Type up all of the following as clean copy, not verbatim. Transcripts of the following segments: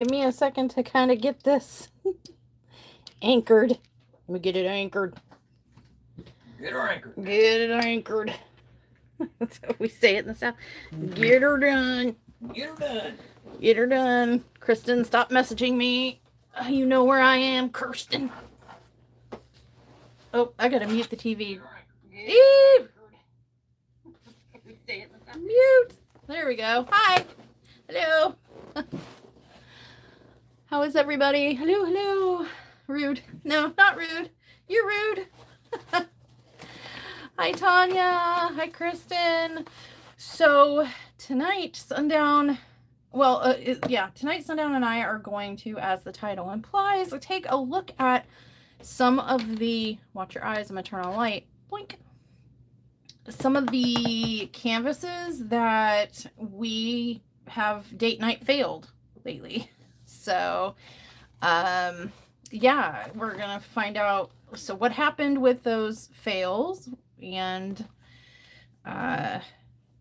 Give me a second to kind of get this anchored. Let me get it anchored. Get her anchored. Get it anchored. That's how we say it in the South. Get her done. Get her done. Get her done. Kristen, stop messaging me. You know where I am, Kirsten. Oh, I gotta mute the TV. Eve! Mute. There we go. Hi. Hello. How is everybody? Hello, hello. Rude. No, not rude. You're rude. Hi, Tanya. Hi, Kristen. So tonight, Sundown. Well, tonight, Sundown and I are going to, as the title implies, take a look at some of the. Watch your eyes. I'm gonna turn on light. Blink. Some of the canvases that we have date night failed lately. So, yeah, we're gonna find out. So, what happened with those fails, and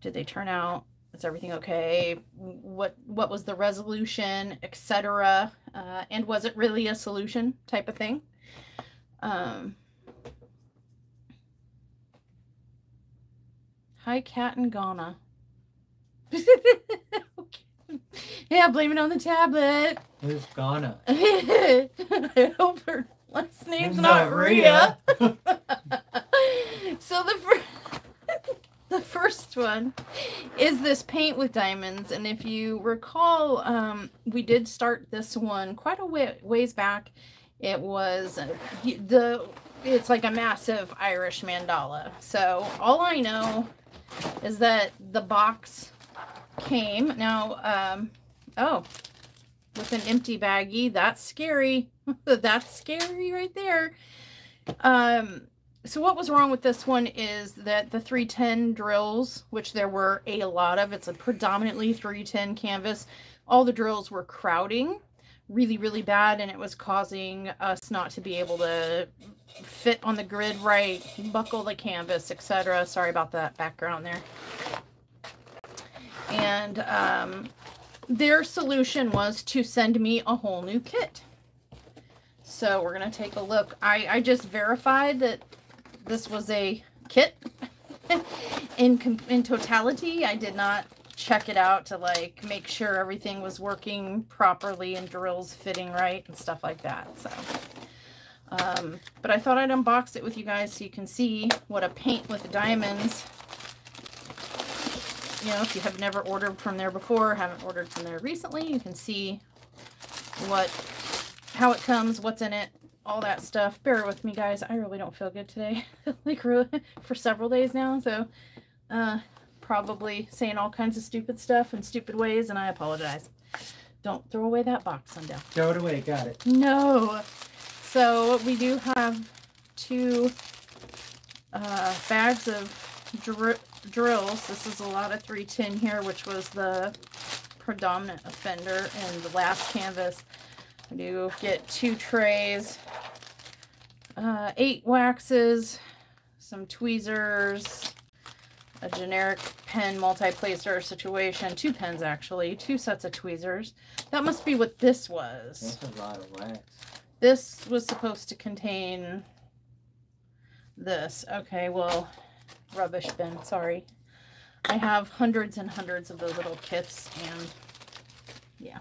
did they turn out? Is everything okay? What was the resolution, etc. And was it really a solution type of thing? Hi, Cat and Ghana. Okay. Yeah, blame it on the tablet. Who's Ghana? I hope her last name's not Rhea. So the first one is this paint with diamonds, and if you recall, we did start this one quite a ways back. It was it's like a massive Irish mandala. So all I know is that the box came now. Oh, with an empty baggie. That's scary. That's scary right there. So what was wrong with this one is that the 310 drills, which there were a lot of, it's a predominantly 310 canvas, all the drills were crowding really, really bad, and it was causing us not to be able to fit on the grid right, buckle the canvas, etc. Sorry about that background there. And their solution was to send me a whole new kit. So we're going to take a look. I just verified that this was a kit in totality. I did not check it out to like make sure everything was working properly and drills fitting right and stuff like that. So, but I thought I'd unbox it with you guys so you can see what a paint with diamonds. You know, if you have never ordered from there before, haven't ordered from there recently, you can see how it comes, what's in it, all that stuff. Bear with me, guys. I really don't feel good today, like really, for several days now. So, probably saying all kinds of stupid stuff in stupid ways, and I apologize. Don't throw away that box, Sundown. Throw it away. Got it. No. So we do have 2 bags of drills. This is a lot of 310 here, which was the predominant offender in the last canvas. I do get 2 trays, 8 waxes, some tweezers, a generic pen multi-placer situation, 2 pens actually, 2 sets of tweezers. That must be what this was. That's a lot of wax. This was supposed to contain this. Okay, well, rubbish bin, sorry. I have hundreds and hundreds of those little kits, and yeah.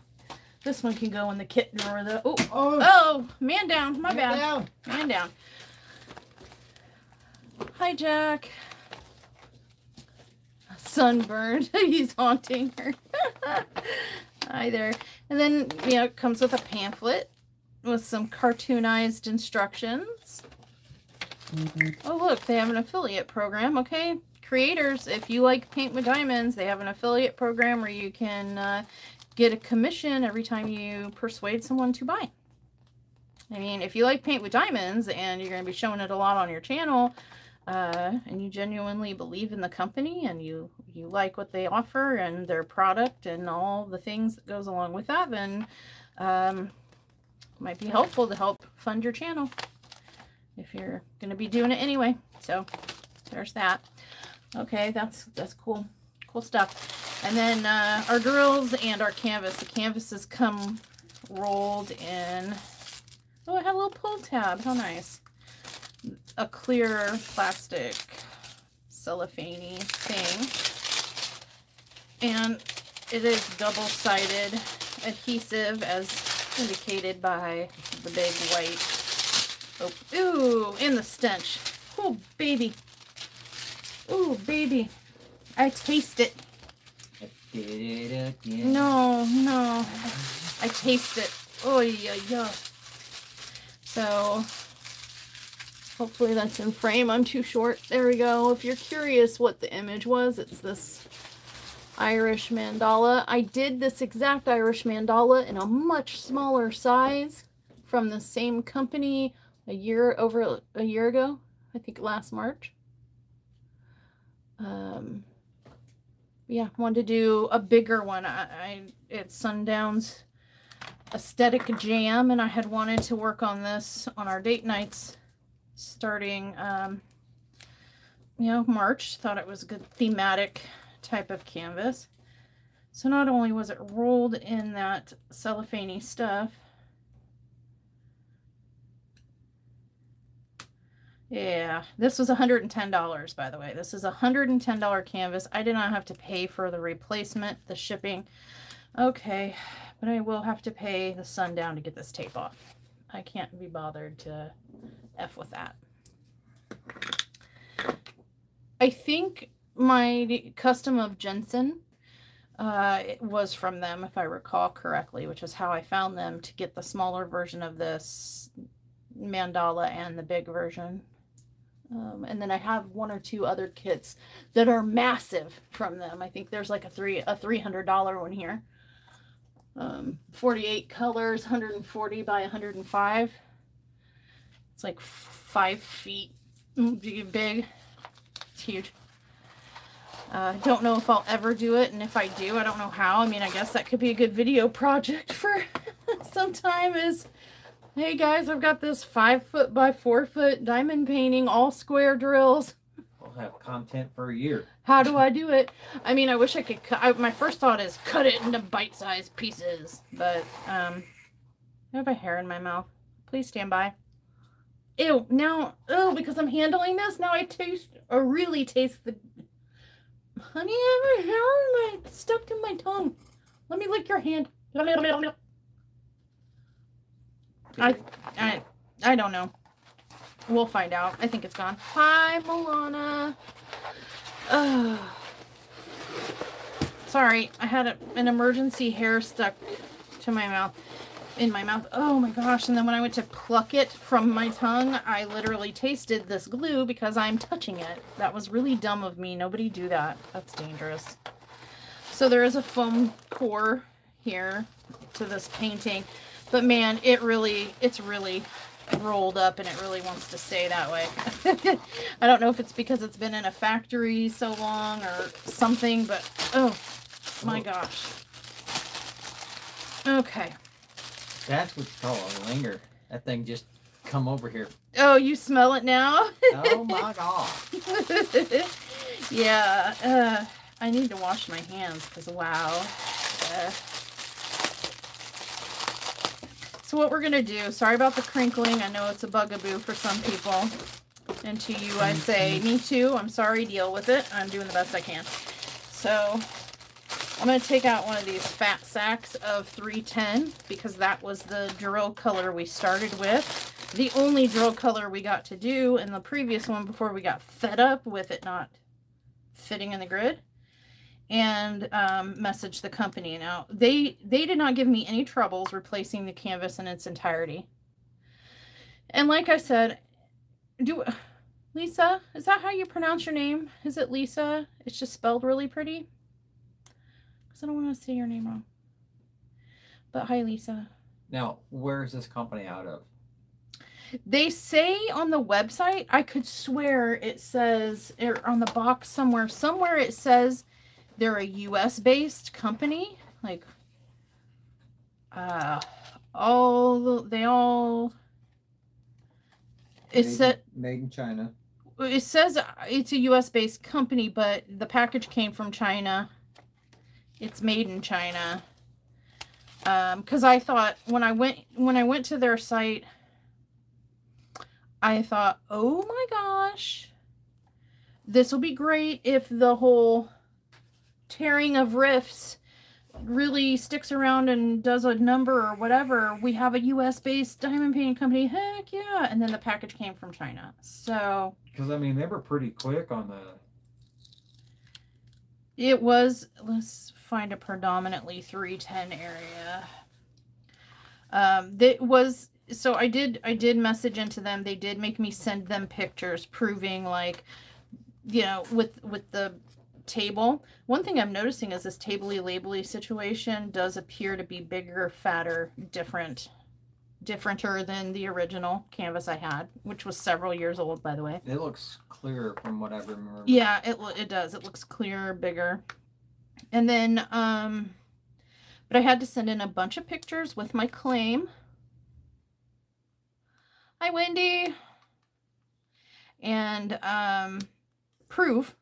This one can go in the kit drawer though. Oh, man down, my bad. Man down. Hi, Jack. Sunburned. He's haunting her. Hi there. And then, you know, it comes with a pamphlet with some cartoonized instructions. Oh, look, they have an affiliate program. Okay, creators, if you like paint with diamonds, they have an affiliate program where you can get a commission every time you persuade someone to buy. I mean, if you like paint with diamonds and you're going to be showing it a lot on your channel, and you genuinely believe in the company and you like what they offer and their product and all the things that goes along with that, then might be helpful to help fund your channel if you're going to be doing it anyway. So there's that. Okay, that's cool. Cool stuff. And then our drills and our canvas. The canvases come rolled in. Oh, it had a little pull tab. How nice. A clear plastic cellophane thing. And it is double-sided adhesive as indicated by the big white. Oh, ooh, and the stench. Oh, baby. Ooh, baby. I taste it. I did it again. No, no. I taste it. Oh, yeah, yeah. So, hopefully that's in frame. I'm too short. There we go. If you're curious what the image was, it's this Irish mandala. I did this exact Irish mandala in a much smaller size from the same company over a year ago. I think last March. Yeah, wanted to do a bigger one. It's Sundown's aesthetic jam, and I had wanted to work on this on our date nights starting you know, March. Thought it was a good thematic type of canvas. So not only was it rolled in that cellophane-y stuff, yeah, this was $110, by the way. This is a $110 canvas. I did not have to pay for the replacement, the shipping. Okay, but I will have to pay the Sundown to get this tape off. I can't be bothered to F with that. I think my custom of Jensen it was from them, if I recall correctly, which is how I found them to get the smaller version of this mandala and the big version. And then I have one or two other kits that are massive from them. I think there's like a $300 one here. 48 colors, 140 by 105. It's like 5 feet big. It's huge. Don't know if I'll ever do it, and if I do, I don't know how. I mean, I guess that could be a good video project for sometime is, hey guys, I've got this 5 foot by 4 foot diamond painting, all square drills. We'll have content for a year. How do I do it? I mean, I wish I could cut. My first thought is cut it into bite-sized pieces, but I have a hair in my mouth. Please stand by. Ew, now, oh, because I'm handling this, now I taste, or really taste the, honey, I have a hair stuck to my tongue. Let me lick your hand. I don't know. We'll find out. I think it's gone. Hi, Milana. Sorry, I had an emergency hair stuck to my mouth. In my mouth. Oh my gosh. And then when I went to pluck it from my tongue, I literally tasted this glue because I'm touching it. That was really dumb of me. Nobody do that. That's dangerous. So there is a foam core here to this painting. But man, it's really rolled up and it really wants to stay that way. I don't know if it's because it's been in a factory so long or something, but oh my gosh. Okay. That's what you call a linger. That thing just come over here. Oh, you smell it now? Oh my god. Yeah, I need to wash my hands because wow. So what we're going to do, sorry about the crinkling. I know it's a bugaboo for some people. And to you, I say, me too. I'm sorry, deal with it. I'm doing the best I can. So I'm going to take out one of these fat sacks of 310 because that was the drill color we started with. The only drill color we got to do in the previous one before we got fed up with it not fitting in the grid. And message the company. Now, they did not give me any troubles replacing the canvas in its entirety. And like I said, Lisa, is that how you pronounce your name? Is it Lisa? It's just spelled really pretty? I don't want to say your name wrong. But hi, Lisa. Now, where is this company out of? They say on the website, I could swear it says, or on the box somewhere it says they're a US-based company. Like, it said made in China. It says it's a US-based company, but the package came from China. It's made in China. Because I thought when I went to their site, I thought, oh my gosh, this will be great if the whole tearing of rifts really sticks around and does a number or whatever. We have a US based diamond painting company. Heck yeah. And then the package came from China. So Because I mean they were pretty quick on the. it was, let's find a predominantly 310 area. That was, so I did message into them. They did make me send them pictures proving, like, you know, with the table. One thing I'm noticing is this tabley labely situation does appear to be bigger, fatter, differenter than the original canvas I had, which was several years old, by the way. It looks clearer from what I remember. Yeah, it does. It looks clearer, bigger. And then but I had to send in a bunch of pictures with my claim. Hi, Wendy. And prove,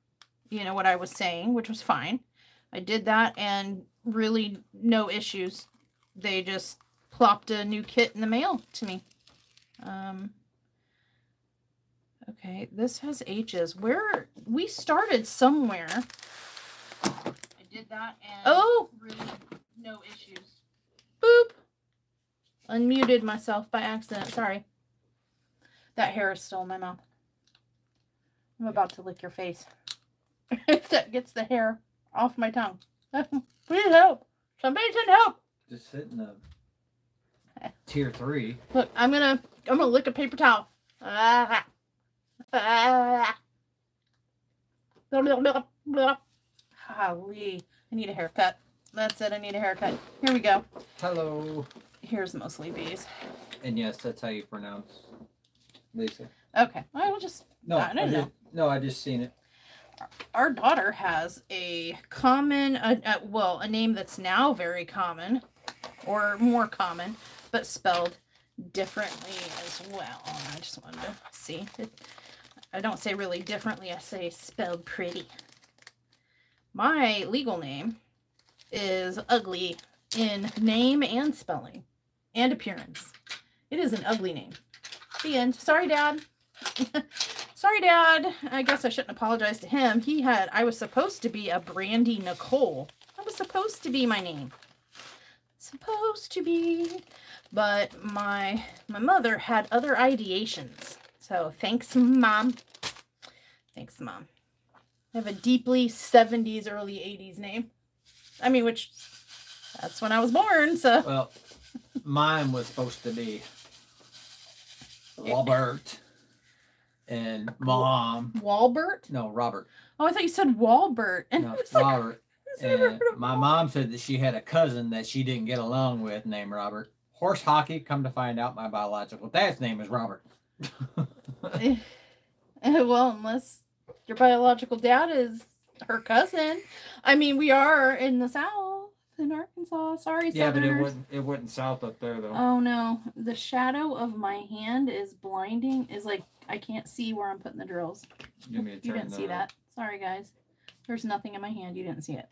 you know, what I was saying, which was fine. I did that and really no issues. They just plopped a new kit in the mail to me. Okay, this has H's. Where we started somewhere. I did that and really no issues. Boop. Unmuted myself by accident. Sorry. That hair is still in my mouth. I'm about to lick your face. If that gets the hair off my tongue. Please help. Somebody send help. Just sit in the tier 3. Look, I'm gonna lick a paper towel. Golly. I need a haircut. That's it. I need a haircut. Here we go. Hello. Here's mostly bees. And yes, that's how you pronounce Lisa. Okay. I will just. No, I don't know. No, I just seen it. Our daughter has a common, well, a name that's now very common, or more common, but spelled differently as well. I just wanted to see. I don't say really differently. I say spelled pretty. My legal name is ugly in name and spelling and appearance. It is an ugly name. The end. Sorry, Dad. Sorry, Dad. I guess I shouldn't apologize to him. I was supposed to be a Brandy Nicole. That was supposed to be my name. Supposed to be. But my mother had other ideations. So thanks, Mom. Thanks, Mom. I have a deeply 70s, early 80s name. I mean, which, that's when I was born, so. Well, mine was supposed to be Robert and Mom. Walbert? No, Robert. Oh, I thought you said Walbert. And No, like, Robert. And my mom said that she had a cousin that she didn't get along with named Robert. Horse hockey, come to find out my biological dad's name is Robert. Well, unless your biological dad is her cousin. I mean, we are in the South, in Arkansas. Sorry, Yeah, Southerners. but it wasn't south up there though. Oh no, the shadow of my hand is blinding. Is like I can't see where I'm putting the drills. Give me a You turn didn't see that. Sorry, guys. There's nothing in my hand. You didn't see it.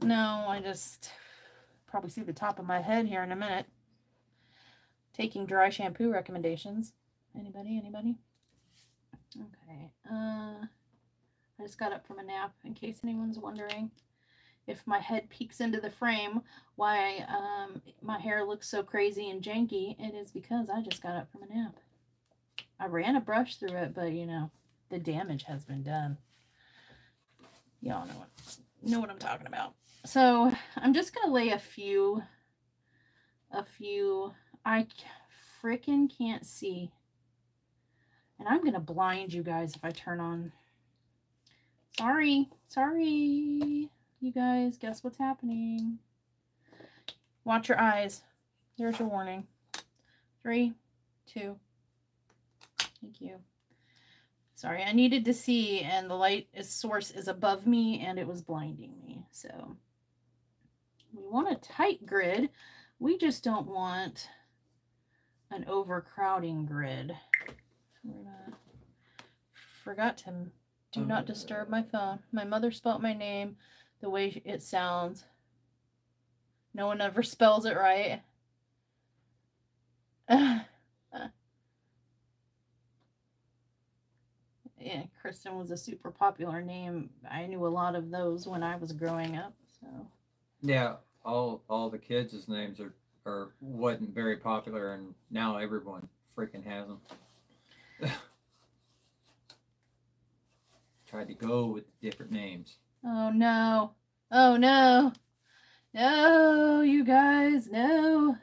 No, I just probably see the top of my head here in a minute. Taking dry shampoo recommendations. Anybody? Okay. I just got up from a nap, in case anyone's wondering. If my head peeks into the frame, why my hair looks so crazy and janky, it is because I just got up from a nap. I ran a brush through it, but you know, the damage has been done. Y'all know what I'm talking about. So I'm just gonna lay a few. I freaking can't see, and I'm gonna blind you guys if I turn on. Sorry, you guys. Guess what's happening? Watch your eyes. There's your warning. 3, 2. Thank you. Sorry, I needed to see, and the light source is above me, and it was blinding me. So we want a tight grid. We just don't want an overcrowding grid. Forgot to do not disturb my phone. My mother spelt my name the way it sounds. No one ever spells it right. Yeah, Kristen was a super popular name. I knew a lot of those when I was growing up. So Yeah, all the kids' names are wasn't very popular, and now everyone freaking has them. Tried to go with the different names. oh no, oh no, no, you guys, no,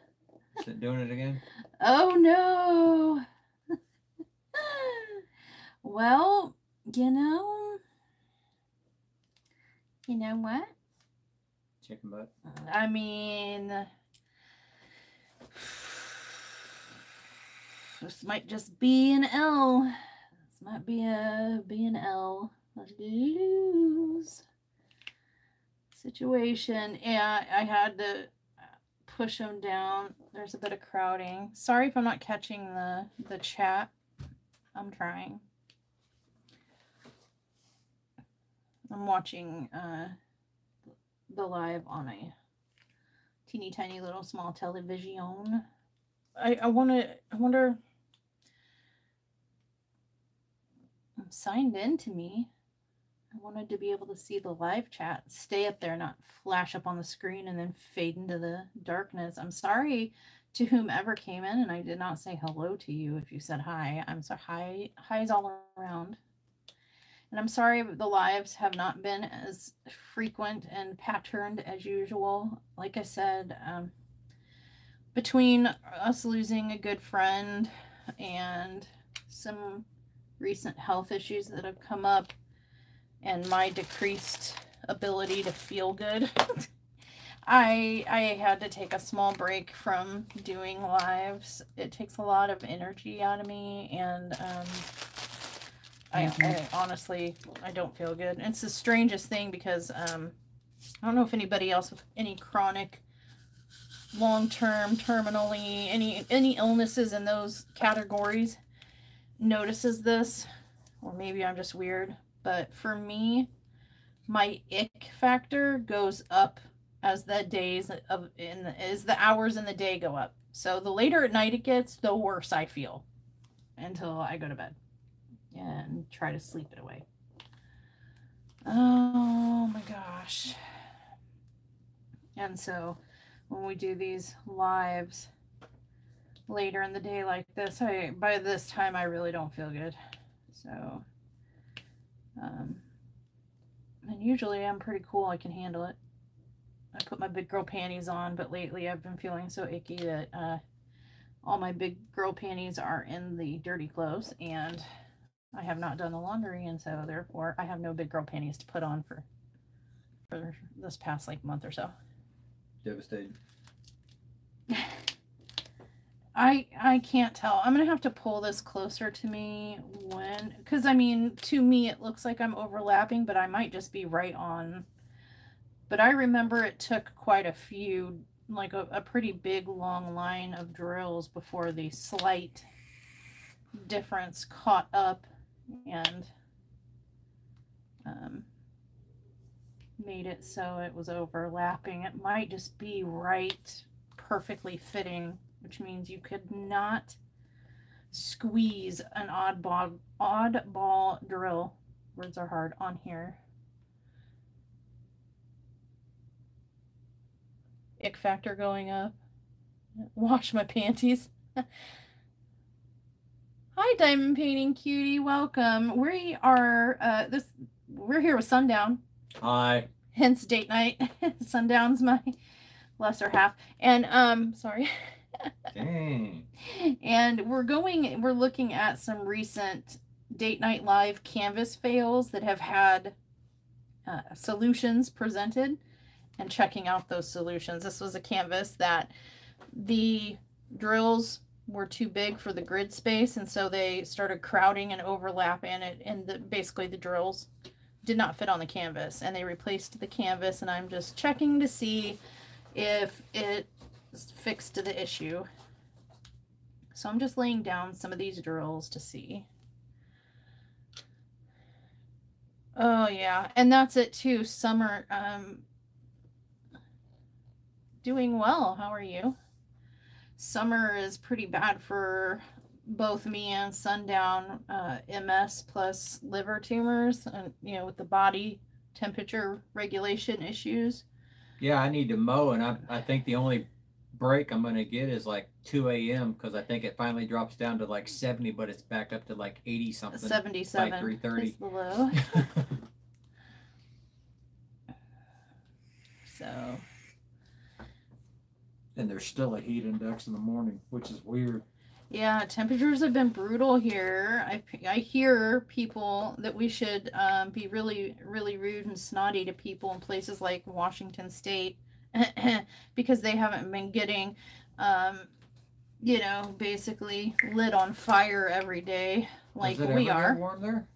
Is it doing it again? oh no. Well, you know what? Chicken butt. I mean, this might just be an L. This might be an L. A lose situation. Yeah, I had to push them down. There's a bit of crowding. Sorry if I'm not catching the chat. I'm trying. I'm watching the live on a teeny tiny little small television. I wonder. I'm signed in to me. I wanted to be able to see the live chat, stay up there, not flash up on the screen and then fade into the darkness. I'm sorry to whomever came in and I did not say hello to you if you said hi. I'm sorry. Hi's all around. And I'm sorry the lives have not been as frequent and patterned as usual. Like I said, between us losing a good friend and some recent health issues that have come up and my decreased ability to feel good, I had to take a small break from doing lives. It takes a lot of energy out of me, and I honestly, I don't feel good. It's the strangest thing because I don't know if anybody else with any chronic, long-term, terminally, any illnesses in those categories notices this, or maybe I'm just weird. But for me, my ick factor goes up as the days as the hours in the day go up. So the later at night it gets, the worse I feel until I go to bed and try to sleep it away. Oh my gosh. And so when we do these lives later in the day like this, by this time I really don't feel good. So and usually I'm pretty cool. I can handle it. I put my big girl panties on, but lately I've been feeling so icky that all my big girl panties are in the dirty clothes, and I have not done the laundry, and so therefore I have no big girl panties to put on for this past like month or so. Devastating. I can't tell. I'm gonna have to pull this closer to me because I mean, to me it looks like I'm overlapping, but I might just be right on. But I remember it took quite a few, like a pretty big long line of drills before the slight difference caught up and made it so it was overlapping. It might just be right, perfectly fitting, which means you could not squeeze an oddball drill, words are hard, on here. Ick factor going up. Wash my panties. Hi, Diamond Painting Cutie. Welcome. We are we're here with Sundown. Hi. Hence date night. Sundown's my lesser half. And sorry. Dang. And we're looking at some recent date night live canvas fails that have had solutions presented, and checking out those solutions. This was a canvas that the drills were too big for the grid space, and so they started crowding and overlapping it, and basically the drills did not fit on the canvas, and they replaced the canvas, and I'm just checking to see if it fixed the issue. So I'm just laying down some of these drills to see. Oh yeah, and that's it too. Summer, Doing well. How are you? Summer is pretty bad for both me and Sundown. MS plus liver tumors, and with the body temperature regulation issues. Yeah, I need to mow, and I think the only break I'm gonna get is like 2 a.m. because I think it finally drops down to like 70, but it's back up to like 80 something 77 by 3:30. is the low. So. And there's still a heat index in the morning, which is weird. Yeah, temperatures have been brutal here. I hear people that we should be really, really rude and snotty to people in places like Washington State because they haven't been getting, basically lit on fire every day like we are. Warm there?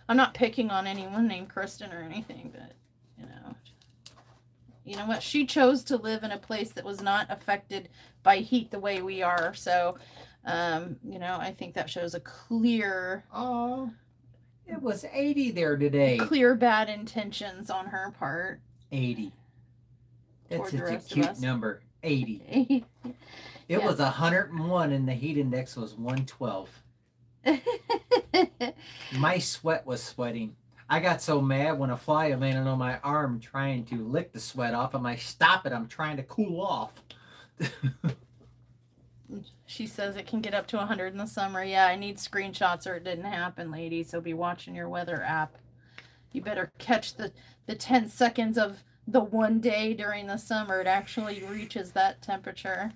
I'm not picking on anyone named Kristen or anything, but you know what? She chose to live in a place that was not affected by heat the way we are. So, I think that shows a clear... Oh, it was 80 there today. Clear bad intentions on her part. 80. That's such a cute number. 80. It was 101 and the heat index was 112. My sweat was sweating. I got so mad when a fly landed on my arm trying to lick the sweat off. I'm like, stop it. I'm trying to cool off. She says it can get up to 100 in the summer. Yeah, I need screenshots or it didn't happen, lady. So be watching your weather app. You better catch the 10 seconds of the one day during the summer it actually reaches that temperature.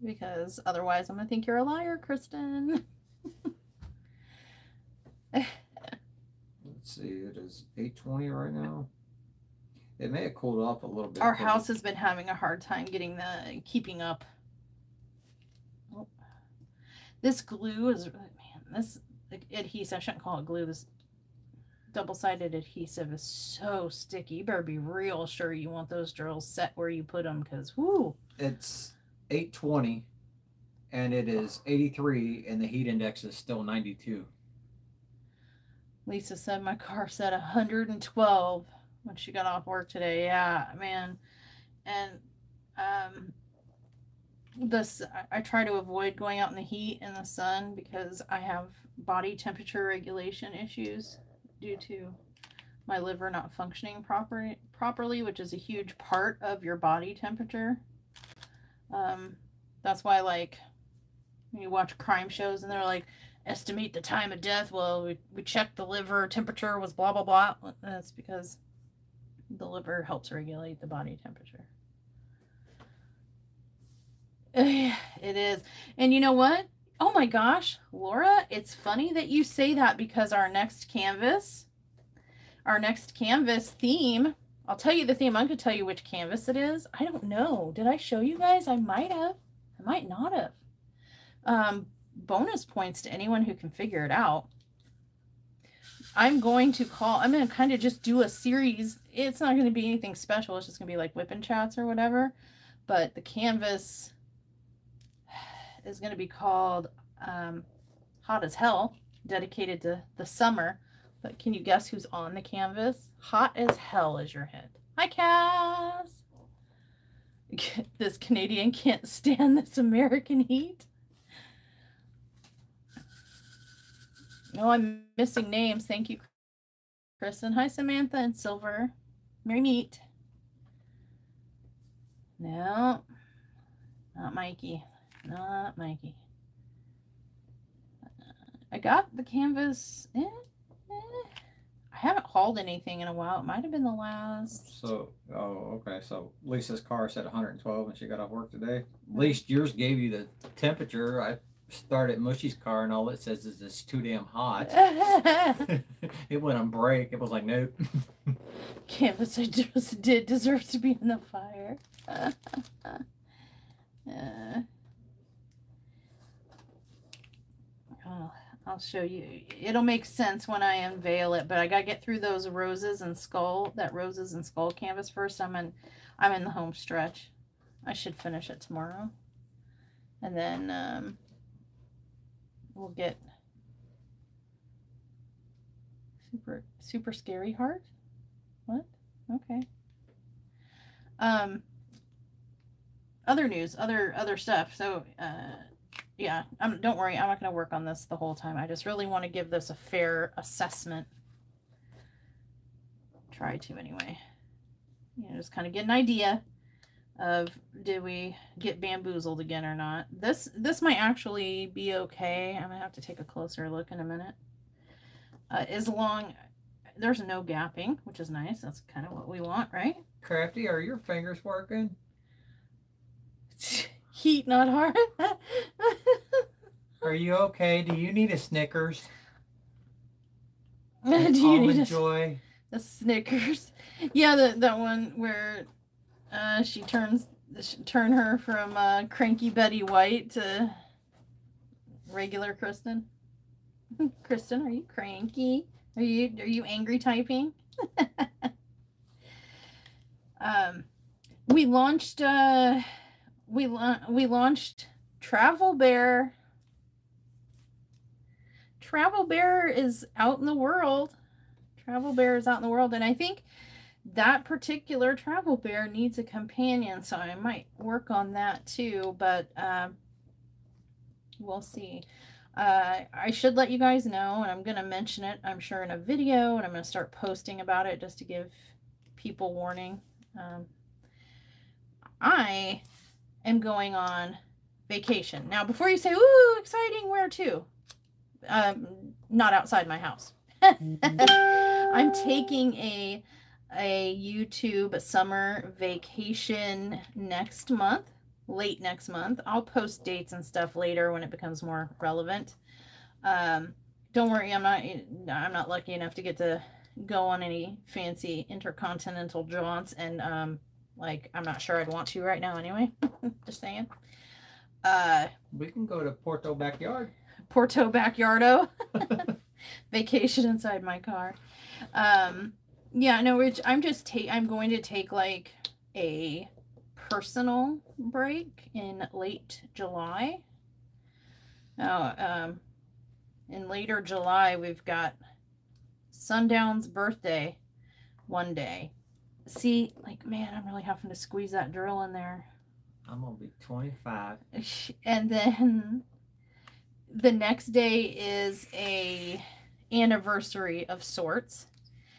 Because otherwise I'm going to think you're a liar, Kristen. Let's see, it is 8:20 right now. It may have cooled off a little bit. Our house has been having a hard time keeping up. Oh. This glue is, man, this adhesive, I shouldn't call it glue, this double-sided adhesive is so sticky. You better be real sure you want those drills set where you put them, because, whoo. It's 8:20 and it is 83 and the heat index is still 92. Lisa said my car said 112 when she got off work today. Yeah, man. And I try to avoid going out in the heat and the sun because I have body temperature regulation issues due to my liver not functioning properly, which is a huge part of your body temperature. That's why, like, when you watch crime shows and they're like, estimate the time of death. Well, we checked the liver temperature was blah, blah, blah. That's because the liver helps regulate the body temperature. It is. And you know what? Oh my gosh, Laura, it's funny that you say that because our next canvas theme, I'll tell you the theme. I'm going to tell you which canvas it is. I don't know. Did I show you guys? I might have. I might not have. Bonus points to anyone who can figure it out. I'm going to kind of just do a series. It's not going to be anything special. It's just going to be like WIP'n chats or whatever. But the canvas is going to be called Hot as Hell, dedicated to the summer. But can you guess who's on the canvas? Hot as Hell is your hint. Hi, Cass. This Canadian can't stand this American heat. Oh, I'm missing names. Thank you, Kristen. Hi, Samantha and Silver. Merry meet. No, not Mikey. Not Mikey. I got the canvas. I haven't hauled anything in a while. It might have been the last. So, okay. So Lisa's car said 112 when she got off work today. At least yours gave you the temperature. I started Mushy's car and all it says is it's too damn hot. It went on break. It was like, nope. Canvas I just did deserves to be in the fire. I'll show you. It'll make sense when I unveil it, but I gotta get through those roses and skull canvas first. I'm in the home stretch. I should finish it tomorrow. And then we'll get super scary heart. What? Okay. Other news, other stuff. So, yeah, don't worry, I'm not going to work on this the whole time. I just really want to give this a fair assessment. Try to anyway. You know, just kind of get an idea of, did we get bamboozled again or not. This might actually be okay. I'm gonna have to take a closer look in a minute. As long, there's no gapping, which is nice. That's kind of what we want, right? Crafty, are your fingers working? Heat, not hard. Are you okay? Do you need a Snickers? Do you need Joy? a Snickers? Yeah, that one where she turn her from cranky Betty White to regular Kristen. Kristen, are you cranky? Are you angry typing? We launched Travel Bear. Travel Bear is out in the world. Travel Bear is out in the world, and I think that particular Travel Bear needs a companion, so I might work on that too, but we'll see. I should let you guys know, and I'm going to mention it, I'm sure, in a video, and I'm going to start posting about it just to give people warning. I am going on vacation. Now, before you say, ooh, exciting, where to? Not outside my house. I'm taking a YouTube summer vacation next month, late next month. I'll post dates and stuff later when it becomes more relevant. Don't worry, I'm not lucky enough to get to go on any fancy intercontinental jaunts, and like, I'm not sure I'd want to right now anyway. Just saying. We can go to Porto Backyard. Porto Backyardo. Vacation inside my car. Yeah, no, Rich, I'm going to take like a personal break in late July. Now, in later July, we've got Sundown's birthday one day. See, like, man, I'm really having to squeeze that drill in there. I'm gonna be 25. And then the next day is a anniversary of sorts.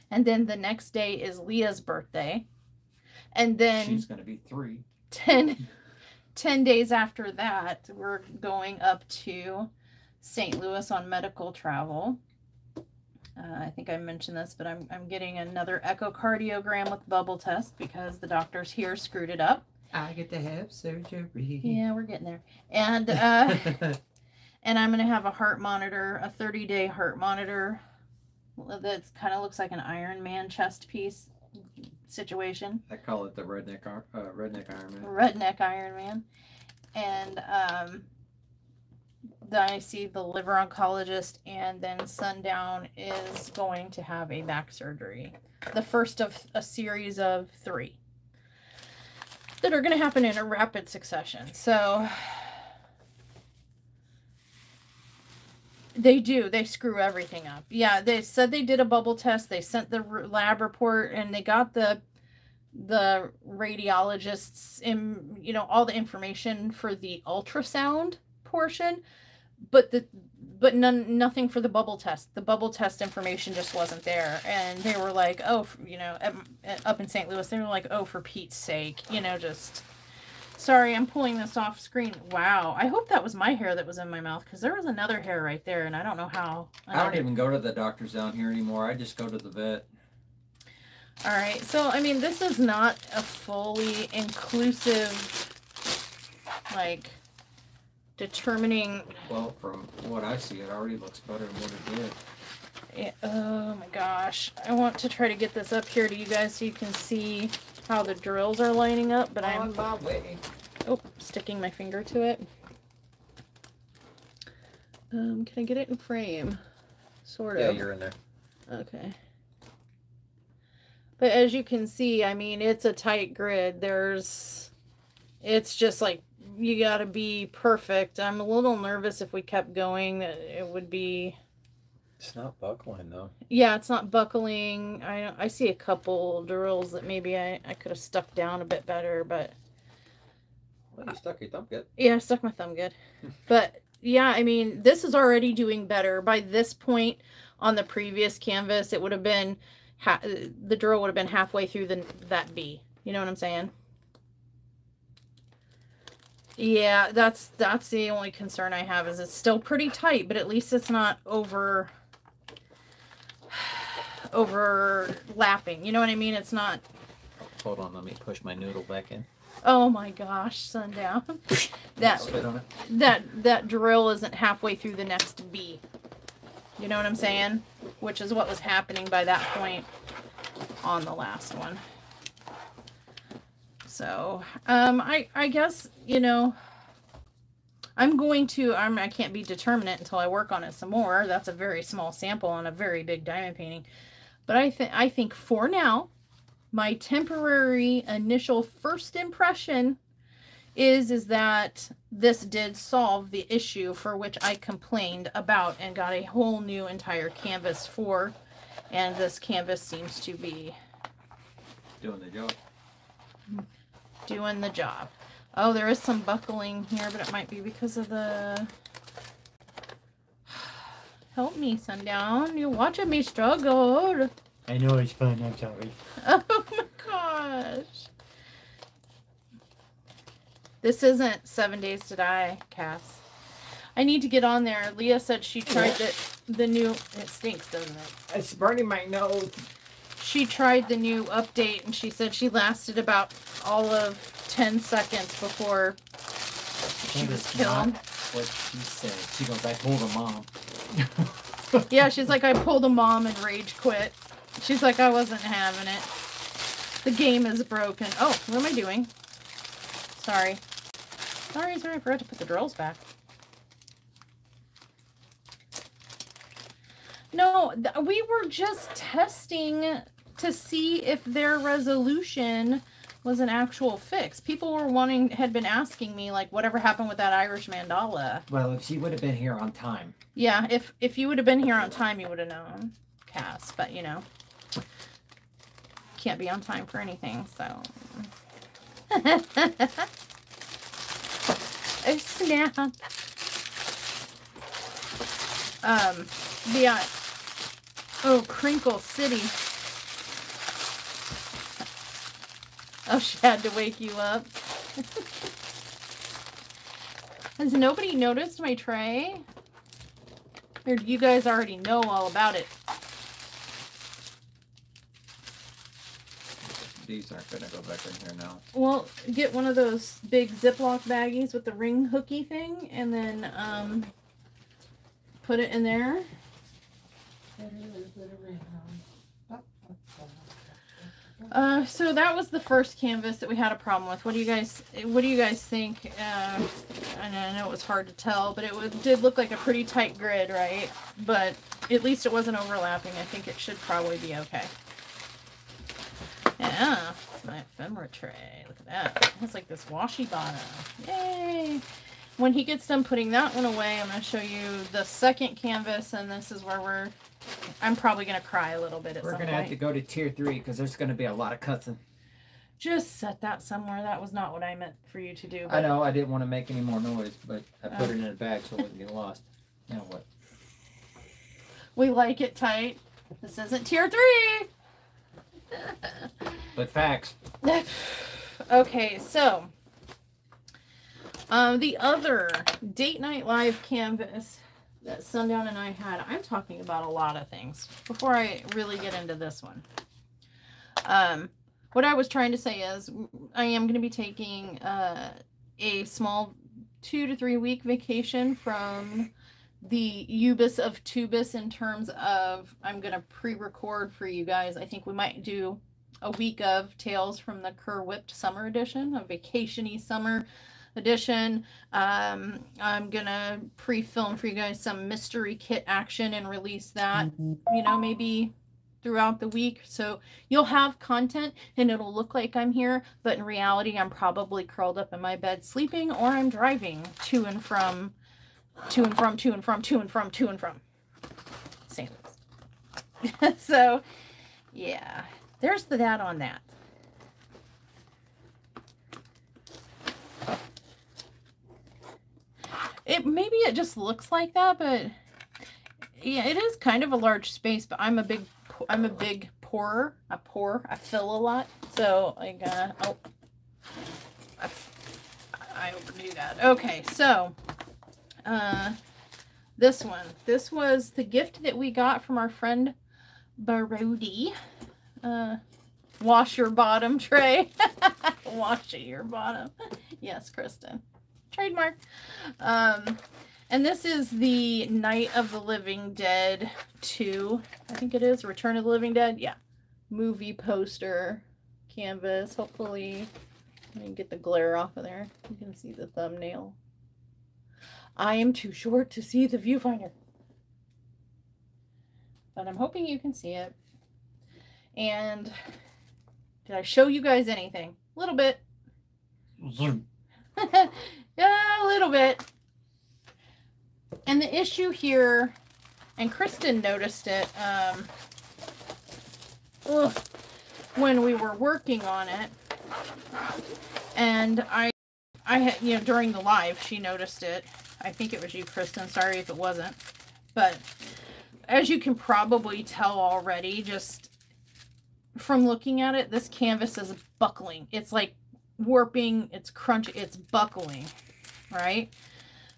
And then the next day is Leah's birthday. And then she's gonna be 3. 10 days after that, we're going up to St. Louis on medical travel. I think I mentioned this, but I'm getting another echocardiogram with bubble test because the doctors here screwed it up. I get to have surgery. Yeah, we're getting there. And and I'm gonna have a heart monitor, a 30-day heart monitor. That's kind of looks like an Iron Man chest piece situation. I call it the redneck Iron Man. Redneck Iron Man. And then I see the liver oncologist, and then Sundown is going to have a back surgery. The first of a series of 3 that are going to happen in a rapid succession. So they screw everything up. Yeah, they said they did a bubble test. They sent the lab report, and they got the radiologists in, you know, all the information for the ultrasound portion, but nothing for the bubble test. The bubble test information just wasn't there, and they were like, oh, you know, up in St. Louis, they were like, oh, for Pete's sake, you know, just sorry, I'm pulling this off screen. Wow, I hope that was my hair that was in my mouth, because there was another hair right there, and I don't know how. I don't even go to the doctors down here anymore. I just go to the vet. All right, so I mean, this is not a fully inclusive, like, determining. Well, from what I see, it already looks better than what it did. Yeah, oh my gosh, I want to try to get this up here to you guys so you can see how the drills are lining up, but I'm on my way. Oh, sticking my finger to it. Can I get it in frame? Sort of. Yeah, you're in there. Okay. But as you can see, I mean, it's a tight grid. It's just like, you gotta be perfect. I'm a little nervous if we kept going that it would be It's not buckling though. Yeah, it's not buckling. I see a couple drills that maybe I could have stuck down a bit better, but... Well, you stuck your thumb good. Yeah, I stuck my thumb good. But, yeah, I mean, this is already doing better. By this point on the previous canvas, it would have been... the drill would have been halfway through that B. You know what I'm saying? Yeah, that's the only concern I have, is it's still pretty tight, but at least it's not overlapping. You know what I mean? It's not... Hold on, let me push my noodle back in. Oh my gosh, Sundown. Spit on it. That drill isn't halfway through the next B. You know what I'm saying? Which is what was happening by that point on the last one. So, I guess, you know, I can't be determinate until I work on it some more. That's a very small sample on a very big diamond painting. But I think for now, my temporary initial first impression is that this did solve the issue for which I complained about and got a whole new entire canvas for. And this canvas seems to be doing the job. Doing the job. Oh, there is some buckling here, but it might be because of the... Help me, Sundown. You're watching me struggle. I know it's fun. I'm sorry. Oh my gosh. This isn't 7 Days to Die, Cass. I need to get on there. Leah said she tried the new... It stinks, doesn't it? It's burning my nose. She tried the new update, and she said she lasted about all of 10 seconds before she was killed. What she said. She goes, I pulled a mom. Yeah, she's like, I pulled a mom and rage quit. She's like, I wasn't having it. The game is broken. Oh, what am I doing? Sorry. Sorry, I forgot to put the drills back. No, we were just testing to see if their resolution was an actual fix. People had been asking me, like, whatever happened with that Irish mandala. Well, if she would have been here on time. Yeah, if you would have been here on time, you would have known, Cass. But, you know, can't be on time for anything, so. Oh, snap. Yeah. Oh, Crinkle City. Oh, she had to wake you up. Has nobody noticed my tray? Or do you guys already know all about it? These aren't going to go back in here now. Well, get one of those big Ziploc baggies with the ring hooky thing, and then put it in there. So that was the first canvas that we had a problem with. What do you guys think? I know it was hard to tell, but it did look like a pretty tight grid, right? But at least it wasn't overlapping. I think it should probably be okay. Yeah, my ephemera tray. Look at that. It's like this washi bottom. Yay! When he gets done putting that one away, I'm going to show you the second canvas, and this is where I'm probably going to cry a little bit at some point. We're going to have to go to tier 3 because there's going to be a lot of cussing. Just set that somewhere. That was not what I meant for you to do. But... I know. I didn't want to make any more noise, but I put it in a bag so it wouldn't get lost. Now what? We like it tight. This isn't tier 3. But facts. Okay, so the other Date Night Live canvas that Sundown and I had, I'm talking about a lot of things before I really get into this one. What I was trying to say is I am going to be taking a small 2 to 3 week vacation from the Ubis of Tubis in terms of I'm going to pre-record for you guys. I think we might do a week of Tales from the Kerr Whipped Summer Edition, a vacation-y summer edition. I'm going to pre-film for you guys some mystery kit action and release that, you know, maybe throughout the week. So you'll have content and it'll look like I'm here, but in reality, I'm probably curled up in my bed sleeping, or I'm driving to and from. Same. So, yeah. There's that on that. Maybe it just looks like that, but yeah, it is kind of a large space, but I'm a big pourer. I fill a lot. So I overdo that. Okay, so this one. This was the gift that we got from our friend Brody. Wash your bottom tray. Wash your bottom. Yes, Kristen. Trademark. And this is the Night of the Living Dead 2. I think it is. Return of the Living Dead. Yeah. Movie poster canvas. Hopefully, let me get the glare off of there. You can see the thumbnail. I am too short to see the viewfinder, but I'm hoping you can see it. And did I show you guys anything? A little bit. Yeah, a little bit. And the issue here, and Kristen noticed it when we were working on it, and I had, you know, during the live, she noticed it. I think it was you, Kristen. Sorry if it wasn't. But as you can probably tell already, just from looking at it, this canvas is buckling. It's like warping, it's crunchy, it's buckling, right?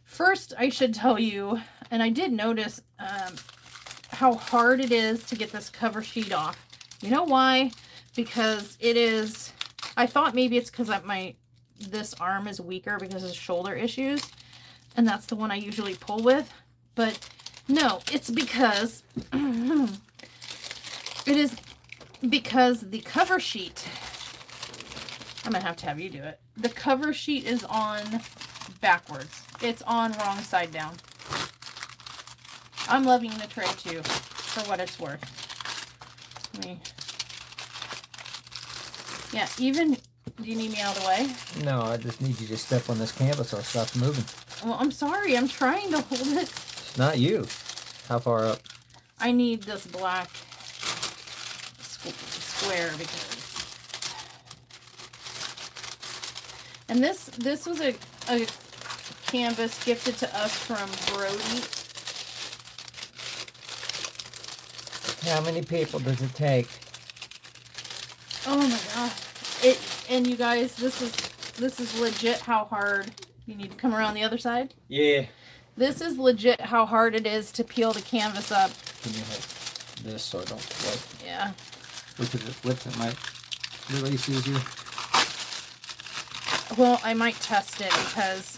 First, I should tell you, and I did notice how hard it is to get this cover sheet off. You know why? Because it is, I thought maybe it's because this arm is weaker because of shoulder issues, and that's the one I usually pull with. But no, it's because it is because the cover sheet, I'm gonna have to have you do it. The cover sheet is on backwards. It's on wrong side down. I'm loving the tray too, for what it's worth. Yeah, even, do you need me out of the way? No, I just need you to step on this canvas or it stops moving. Well, I'm sorry. I'm trying to hold it. It's not you. How far up? I need this black square because... And this was a canvas gifted to us from Brody. How many people does it take? Oh my god. And you guys, this is legit how hard. You need to come around the other side? Yeah. This is legit how hard it is to peel the canvas up. Can you hold this so I don't flip? Yeah. Look at the flips, it might release easier. Well, I might test it because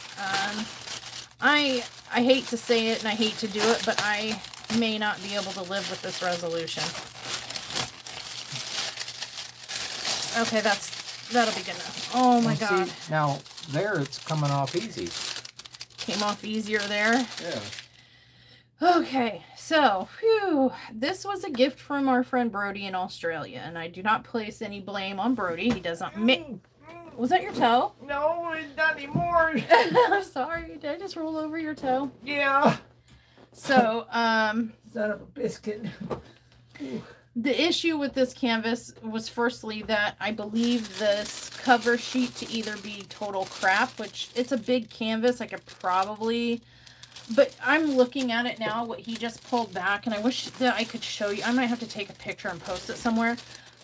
I hate to say it and I hate to do it, but I may not be able to live with this resolution. Okay, that'll be good enough. Oh my god. See, now there it's coming off easy. Came off easier there. Yeah. Okay, so phew, this was a gift from our friend Brody in Australia, and I do not place any blame on Brody. He does not make. Was that your toe? No, it's not anymore. I'm sorry. Did I just roll over your toe? Yeah. So, Son of a biscuit. the issue with this canvas was firstly that I believe this cover sheet to either be total crap, which it's a big canvas. I could probably, but I'm looking at it now, what he just pulled back, and I wish that I could show you. I might have to take a picture and post it somewhere,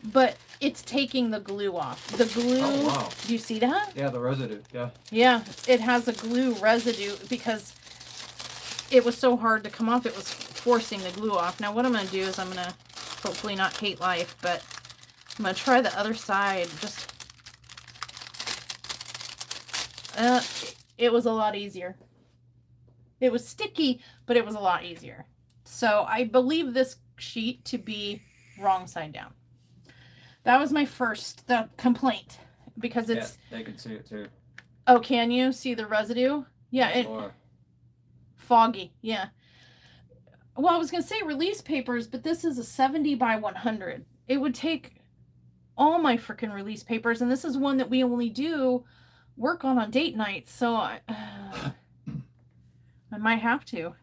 but it's taking the glue off. The glue, Oh, wow. do you see that? Yeah, the residue. Yeah. Yeah, it has a glue residue because it was so hard to come off. It was forcing the glue off. Now what I'm going to do is I'm going to hopefully not hate life, but I'm going to try the other side. Just, it was a lot easier. It was sticky, but it was a lot easier. So I believe this sheet to be wrong side down. That was my first complaint because it's... Yeah, they can see it too. Oh, can you see the residue? Yeah, it... Or, foggy, yeah. Well, I was going to say release papers, but this is a 70 by 100. It would take all my freaking release papers, and this is one that we only do work on date nights, so I might have to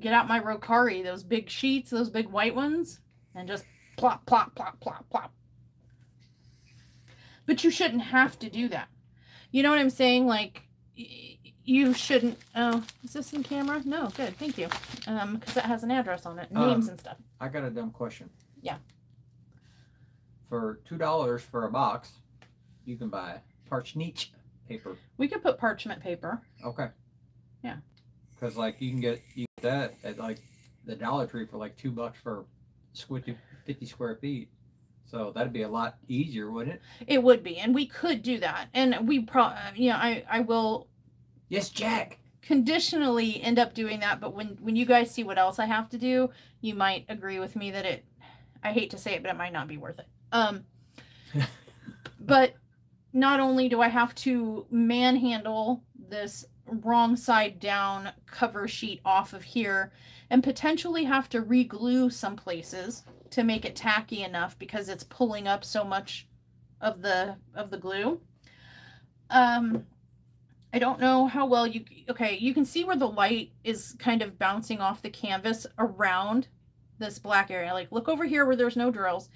get out my Rokari, those big sheets, those big white ones, and just plop, plop, plop, plop, plop. But you shouldn't have to do that. You know what I'm saying? Like, you shouldn't. Oh, is this in camera? No, good, thank you. Because it has an address on it, names and stuff. I got a dumb question. Yeah. For $2 for a box, you can buy parchment paper. We could put parchment paper. Okay. Yeah. Because like you get that at like the Dollar Tree for like $2 for 50 square feet. So that'd be a lot easier, wouldn't it? It would be, and we could do that. And we I will. Yes, Jack. Conditionally end up doing that, but when you guys see what else I have to do, you might agree with me that I hate to say it, but it might not be worth it. But not only do I have to manhandle this wrong side down cover sheet off of here and potentially have to re-glue some places to make it tacky enough because it's pulling up so much of the glue. I don't know how well you can see where the light is kind of bouncing off the canvas around this black area. Like, look over here where there's no drills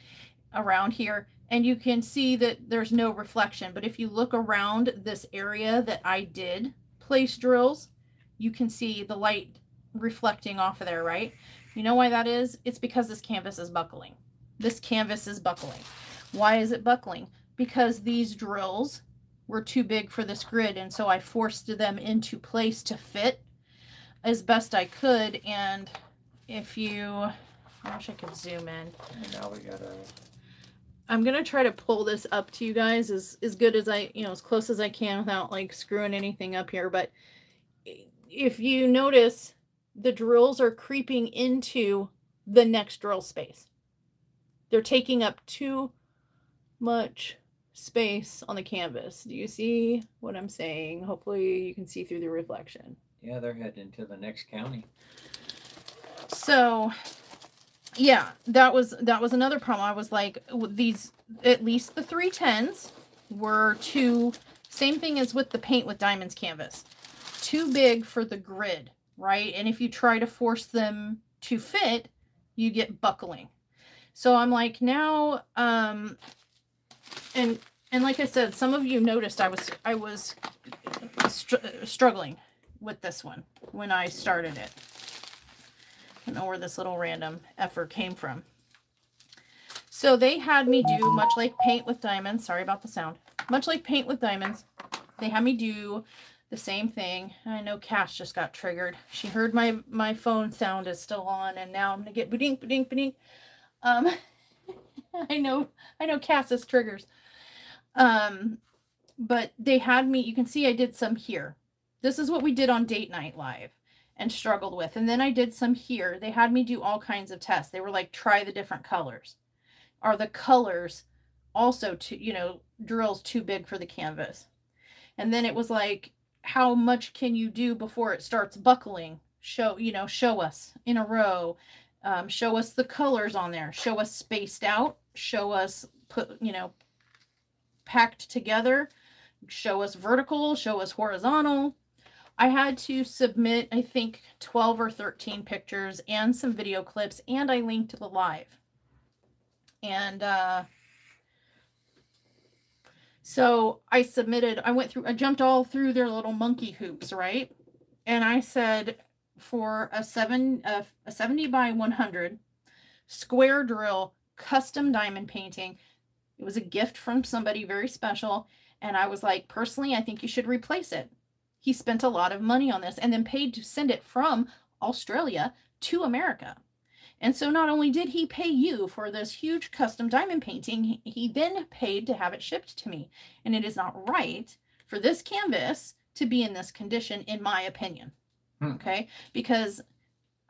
around here, and you can see that there's no reflection. But if you look around this area that I did place drills, you can see the light reflecting off of there, right? You know why that is? It's because this canvas is buckling. This canvas is buckling. Why is it buckling? Because these drills were too big for this grid, and so I forced them into place to fit as best I could. And if you, I wish I could zoom in. And now we gotta. I'm gonna try to pull this up to you guys as good as I, as close as I can without like screwing anything up here. But if you notice, the drills are creeping into the next drill space. They're taking up too much space on the canvas. Do you see what I'm saying? Hopefully you can see through the reflection. Yeah, they're heading to the next county. So yeah, that was another problem. I was like, these, at least the 310s were too, same thing as with the paint with diamonds canvas, too big for the grid, right? And if you try to force them to fit, you get buckling. So I'm like, now, and like I said, some of you noticed I was struggling with this one when I started it. I don't know where this little random effort came from. So they had me do, much like paint with diamonds, sorry about the sound, much like paint with diamonds, they had me do the same thing. I know Cass just got triggered. She heard my phone sound is still on, and now I'm gonna get ba-dink, ba-dink, ba-dink. I know Cass's triggers. But they had me, you can see I did some here. This is what we did on date night live and struggled with. And then I did some here. They had me do all kinds of tests. They were like, try the different colors. Are the colors also drills too big for the canvas? And then it was like, how much can you do before it starts buckling? Show us in a row. Show us the colors on there. Show us spaced out. Show us packed together. Show us vertical. Show us horizontal. I had to submit, I think, 12 or 13 pictures and some video clips, and I linked to the live. And so I jumped all through their little monkey hoops, right? And I said, for a 70 by 100 square drill, custom diamond painting, it was a gift from somebody very special. And I was like, personally, I think you should replace it. He spent a lot of money on this and then paid to send it from Australia to America. And so not only did he pay you for this huge custom diamond painting, he then paid to have it shipped to me. And it is not right for this canvas to be in this condition, in my opinion. Okay? Because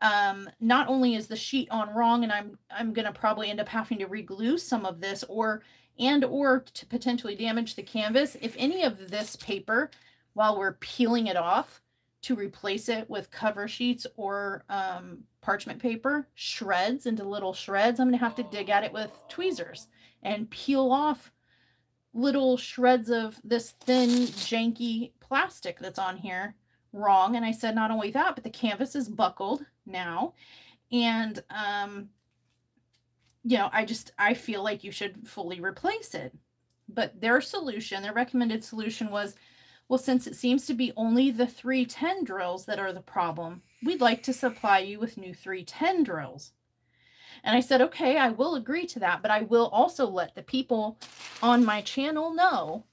not only is the sheet on wrong, and I'm going to probably end up having to reglue some of this or to potentially damage the canvas. If any of this paper, while we're peeling it off to replace it with cover sheets or parchment paper, shreds into little shreds, I'm going to have to dig at it with tweezers and peel off little shreds of this thin, janky plastic that's on here, wrong. And I said, not only that, but the canvas is buckled now. And, you know, I feel like you should fully replace it. But their solution, their recommended solution was, well, since it seems to be only the 310 drills that are the problem, we'd like to supply you with new 310 drills. And I said, okay, I will agree to that, but I will also let the people on my channel know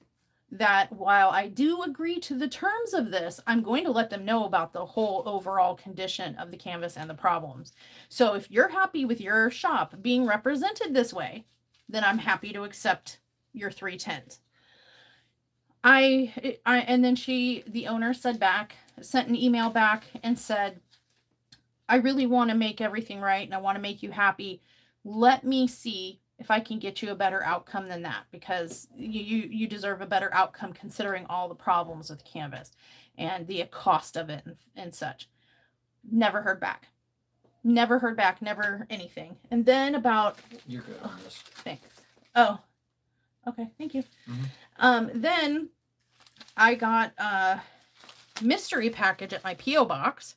that while I do agree to the terms of this, I'm going to let them know about the whole overall condition of the canvas and the problems. So if you're happy with your shop being represented this way, then I'm happy to accept your 310s. And then the owner sent an email back and said, I really want to make everything right and I want to make you happy. Let me see if I can get you a better outcome than that, because you deserve a better outcome considering all the problems with the canvas and the cost of it and such. Never heard back. Never heard back. Never anything. And then about... You're good on this. Thanks. Oh, okay. Thank you. Mm-hmm. Then I got a mystery package at my P.O. box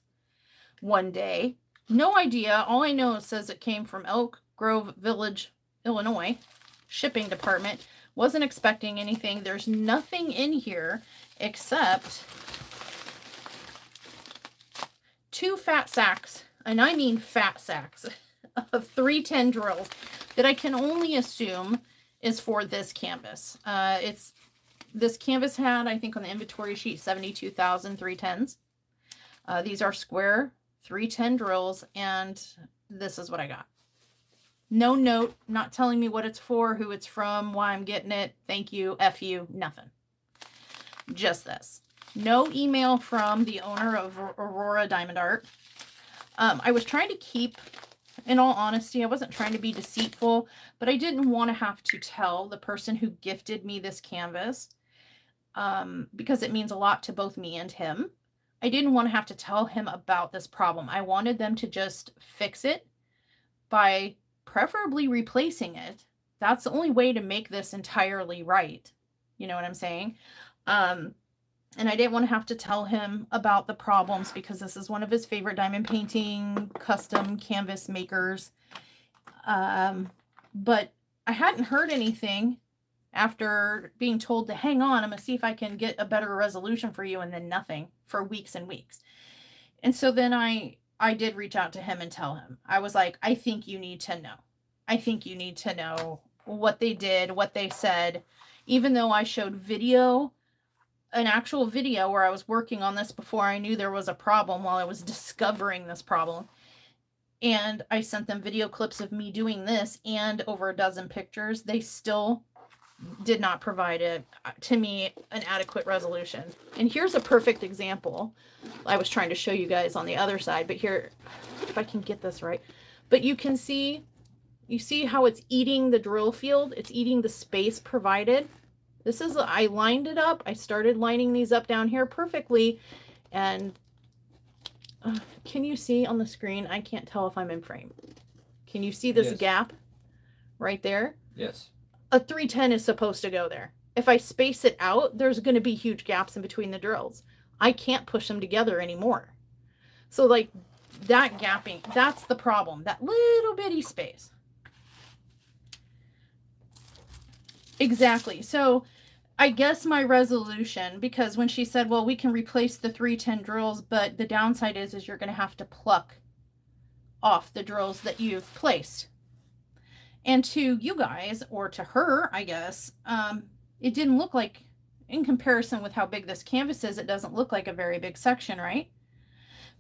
one day. No idea. All I know says it came from Elk Grove Village, Illinois shipping department. Wasn't expecting anything. There's nothing in here except 2 fat sacks, and I mean fat sacks, of 310 drills that I can only assume is for this canvas. This canvas had, I think on the inventory sheet, 72,000 310s. These are square 310 drills, and this is what I got. No note, not telling me what it's for, who it's from, why I'm getting it, thank you, F you, nothing. Just this. No email from the owner of Aurora Diamond Art. I was trying to keep, in all honesty, I wasn't trying to be deceitful, but I didn't want to have to tell the person who gifted me this canvas, because it means a lot to both me and him. I didn't want to have to tell him about this problem. I wanted them to just fix it by preferably replacing it. That's the only way to make this entirely right. You know what I'm saying? And I didn't want to have to tell him about the problems because this is one of his favorite diamond painting custom canvas makers. But I hadn't heard anything after being told to hang on. I'm going to see if I can get a better resolution for you, and then nothing for weeks and weeks. And so then I did reach out to him and tell him. I was like, I think you need to know. I think you need to know what they did, what they said, even though I showed video, an actual video where I was working on this before I knew there was a problem, while I was discovering this problem. And I sent them video clips of me doing this and over a dozen pictures. They still did not provide to me an adequate resolution. And here's a perfect example. I was trying to show you guys on the other side, but here, if I can get this right, but you can see, you see how it's eating the drill field. It's eating the space provided. This is, I lined it up. I started lining these up down here perfectly. And can you see on the screen? I can't tell if I'm in frame. Can you see this gap right there? Yes. A 310 is supposed to go there. If I space it out, there's going to be huge gaps in between the drills. I can't push them together anymore. So like that gapping, that's the problem. That little bitty space. Exactly. So I guess my resolution, because when she said, well, we can replace the 310 drills, but the downside is you're going to have to pluck off the drills that you've placed. And to you guys, or to her, I guess, it didn't look like, in comparison with how big this canvas is, it doesn't look like a very big section, right?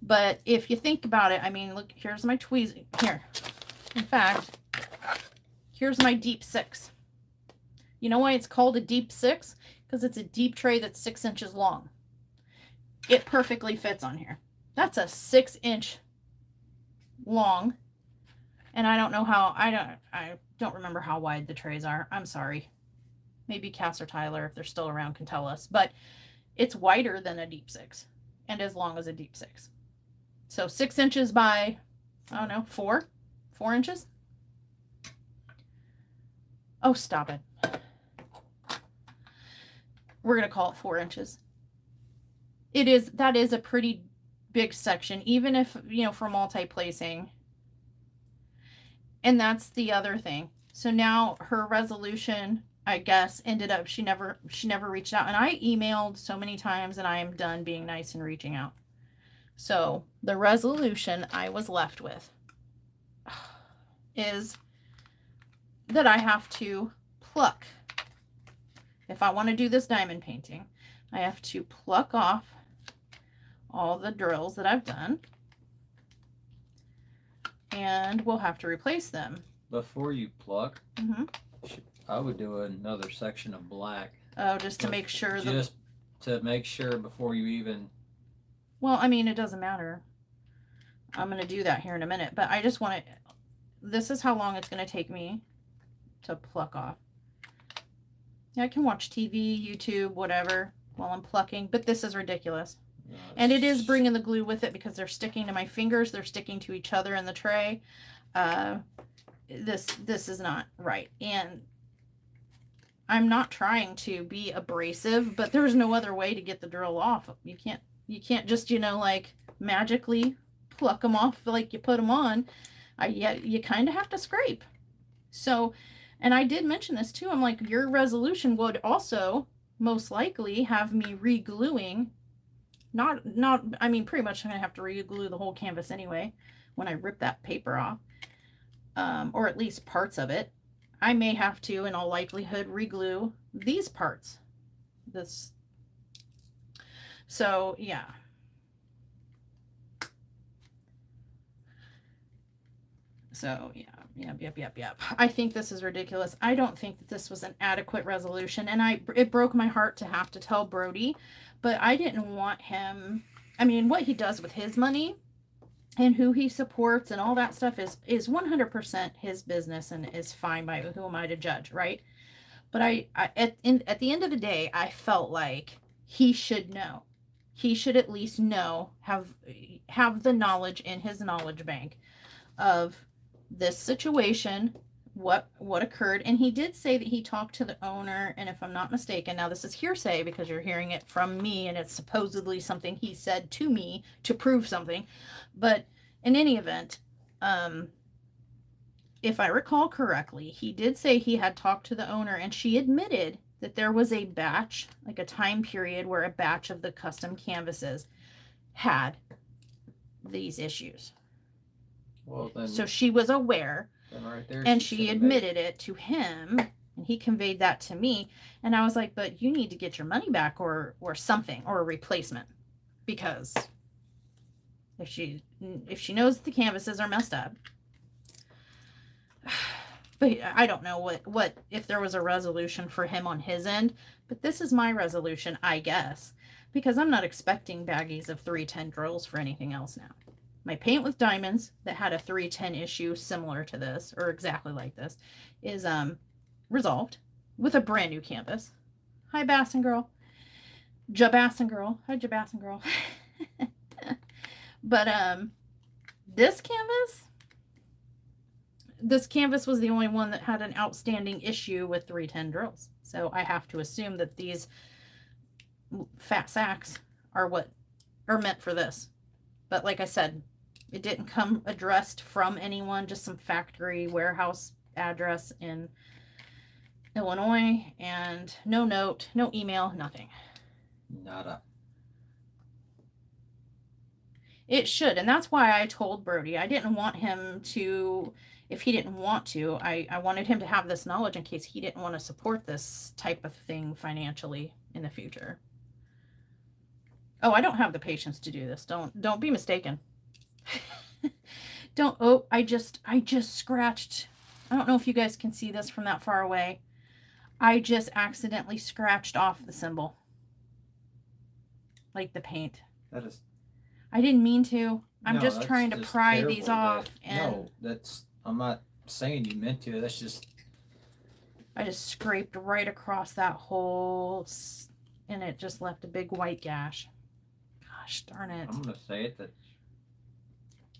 But if you think about it, I mean, look, here's my tweezing. Here. In fact, here's my deep 6. You know why it's called a deep 6? Because it's a deep tray that's 6 inches long. It perfectly fits on here. That's a 6-inch long. And I don't know how, I don't remember how wide the trays are. I'm sorry. Maybe Cass or Tyler, if they're still around, can tell us. But it's wider than a deep 6 and as long as a deep 6. So 6 inches by, I don't know, 4 inches. Oh, stop it. We're going to call it 4 inches. that is a pretty big section, even if, you know, for multi-placing. And that's the other thing. So now her resolution, I guess, ended up, she never reached out. And I emailed so many times, and I am done being nice and reaching out. So the resolution I was left with is that I have to pluck. If I want to do this diamond painting, I have to pluck off all the drills that I've done, and we'll have to replace them. Before you pluck, I would do another section of black. Oh, just to make sure. Just to make sure before you even... Well, I mean, it doesn't matter. I'm going to do that here in a minute, but I just want to... This is how long it's going to take me to pluck off. I can watch TV, YouTube, whatever, while I'm plucking, but this is ridiculous. And it is bringing the glue with it because they're sticking to my fingers. They're sticking to each other in the tray. This is not right. And I'm not trying to be abrasive, but there's no other way to get the drill off. You can't just, you know, like magically pluck them off like you put them on. You kind of have to scrape. So, and I did mention this too. I'm like, your resolution would also most likely have me re-gluing. I mean, pretty much I'm going to have to re-glue the whole canvas anyway when I rip that paper off. Or at least parts of it. I may have to, in all likelihood, re-glue these parts. So, yeah. So, yeah. Yep. I think this is ridiculous. I don't think that this was an adequate resolution. And it broke my heart to have to tell Brody. But I didn't want him... I mean, what he does with his money and who he supports and all that stuff is 100% his business and is fine. By who am I to judge, right? But at the end of the day, I felt like he should know. He should at least know, have the knowledge in his knowledge bank of this situation, what occurred. And he did say that he talked to the owner, and if I'm not mistaken, now this is hearsay because you're hearing it from me and it's supposedly something he said to me to prove something, but in any event, if I recall correctly, he did say he had talked to the owner, and she admitted that there was a batch, like a time period where a batch of the custom canvases had these issues. Well, then, so she was aware, right there, and she admitted it to him, and he conveyed that to me. And I was like, but you need to get your money back or something, or a replacement, because if she knows the canvases are messed up. But I don't know what if there was a resolution for him on his end, but this is my resolution, I guess, because I'm not expecting baggies of 310 drills for anything else now. My paint with diamonds that had a 310 issue similar to this, or exactly like this, is resolved with a brand new canvas. Hi, Bassin Girl. Jabassin Girl. Hi, Jabassin Girl. But this canvas was the only one that had an outstanding issue with 310 drills. So I have to assume that these fat sacks are what are meant for this. But like I said, it didn't come addressed from anyone, just some factory warehouse address in Illinois, and no note, no email, nothing. Nada. It should, and that's why I told Brody. I didn't want him to, if he didn't want to, I wanted him to have this knowledge in case he didn't want to support this type of thing financially in the future. Oh, I don't have the patience to do this. Don't be mistaken. Oh, I just scratched. I don't know if you guys can see this from that far away. I just accidentally scratched off the symbol. Like the paint. That is... I didn't mean to. I'm just trying to pry these off. And no, I'm not saying you meant to. That's just... I just scraped right across that hole, and it just left a big white gash. Gosh darn it. I'm going to say it that...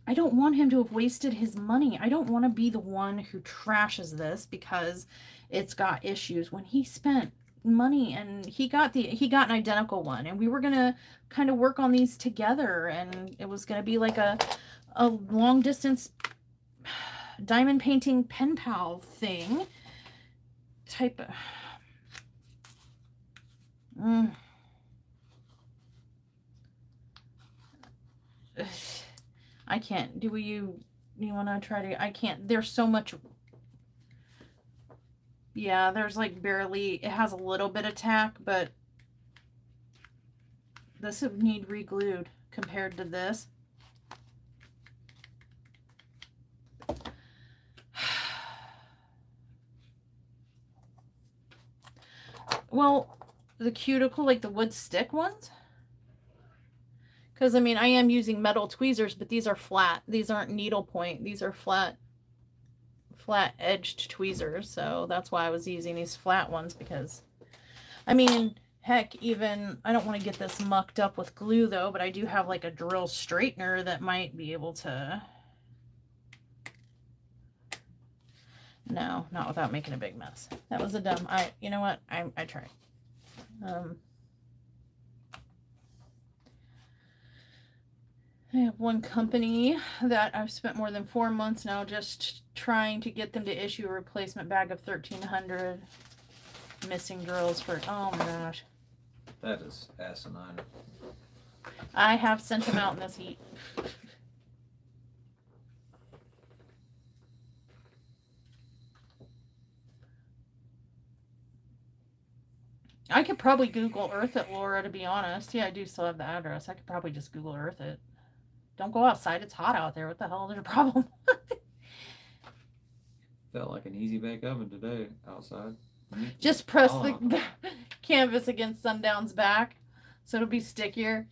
I don't want him to have wasted his money. I don't want to be the one who trashes this because it's got issues when he spent money, and he got an identical one, and we were gonna kind of work on these together, and it was gonna be like a long distance diamond painting pen pal thing type of. I can't. Do you want to try to? I can't. There's so much. Yeah, there's like barely. It has a little bit of tack, but this would need re-glued compared to this. Well, the cuticle, like the wood stick ones. Because, I mean, I am using metal tweezers, but these are flat. These aren't needlepoint. These are flat edged tweezers. So that's why I was using these flat ones, because, I mean, heck, even, I don't want to get this mucked up with glue though, but I do have like a drill straightener that might be able to. No, not without making a big mess. That was a dumb, you know what? I tried. I have one company that I've spent more than 4 months now just trying to get them to issue a replacement bag of 1,300 missing drills for, oh my gosh. That is asinine. I have sent them out in this heat. I could probably Google Earth it, Laura, to be honest. Yeah, I do still have the address. I could probably just Google Earth it. Don't go outside. It's hot out there. What the hell is your problem? Felt like an easy bake oven today outside. Just press the canvas against Sundown's back so it'll be stickier.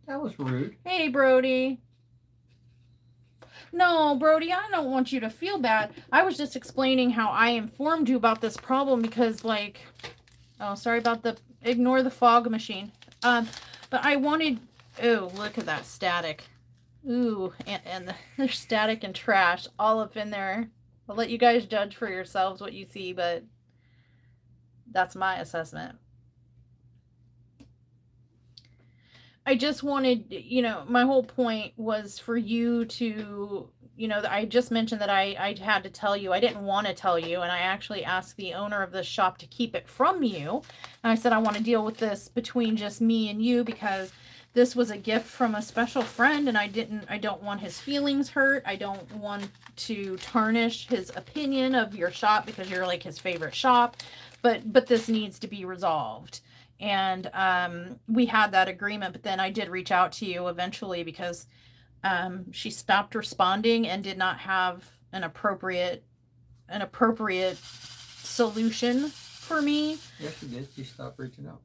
That was rude. Hey, Brody. No, Brody, I don't want you to feel bad. I was just explaining how I informed you about this problem because, like, oh, sorry about the, ignore the fog machine. But I wanted, oh, look at that static. Ooh, and there's static and trash all up in there. I'll let you guys judge for yourselves what you see, but that's my assessment. I just wanted, you know, my whole point was for you to, you know, I just mentioned that I had to tell you. I didn't want to tell you, and I actually asked the owner of the shop to keep it from you. And I said, I want to deal with this between just me and you because this was a gift from a special friend, and I don't want his feelings hurt. I don't want to tarnish his opinion of your shop because you're like his favorite shop, but this needs to be resolved. And we had that agreement, but then I did reach out to you eventually because she stopped responding and did not have an appropriate solution for me. Yes, she did. She stopped reaching out.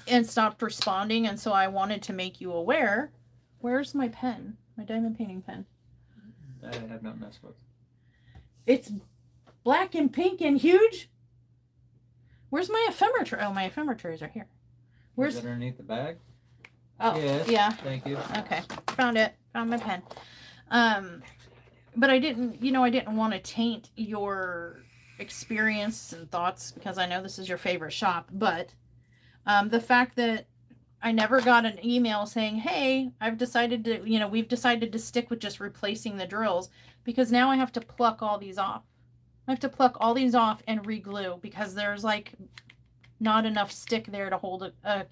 And stopped responding, and so I wanted to make you aware. Where's my pen? My diamond painting pen. I have not messed with. It's black and pink and huge. Where's my ephemera tray? Oh, my ephemera trays are here. Where's it underneath the bag? Oh, yes, yeah. Thank you. Okay, found it. Found my pen. But I didn't, you know, I didn't want to taint your experience and thoughts because I know this is your favorite shop, but the fact that I never got an email saying, hey, I've decided to, you know, we've decided to stick with just replacing the drills because now I have to pluck all these off. I have to pluck all these off and re-glue because there's like not enough stick there to hold a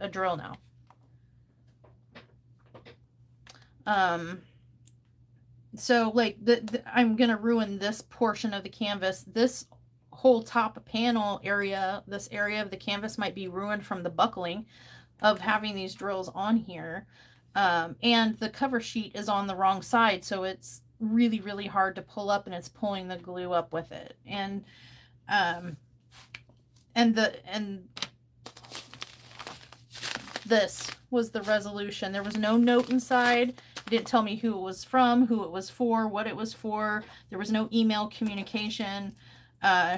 drill now. So like I'm going to ruin this portion of the canvas. This whole top panel area, this area of the canvas might be ruined from the buckling of having these drills on here. And the cover sheet is on the wrong side, so it's really, really hard to pull up, and it's pulling the glue up with it. And this was the resolution. There was no note inside. It didn't tell me who it was from, who it was for, what it was for. There was no email communication.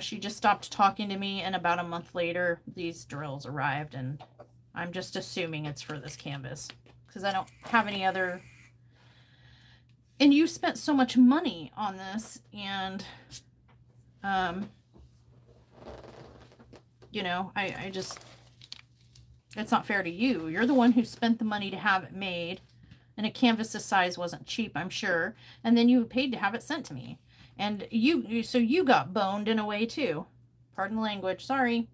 She just stopped talking to me, and about a month later, these drills arrived, and I'm just assuming it's for this canvas because I don't have any other. And you spent so much money on this, and you know, I just, it's not fair to you. You're the one who spent the money to have it made. And a canvas this size wasn't cheap, I'm sure. And then you paid to have it sent to me. And so you got boned in a way too. Pardon the language, sorry.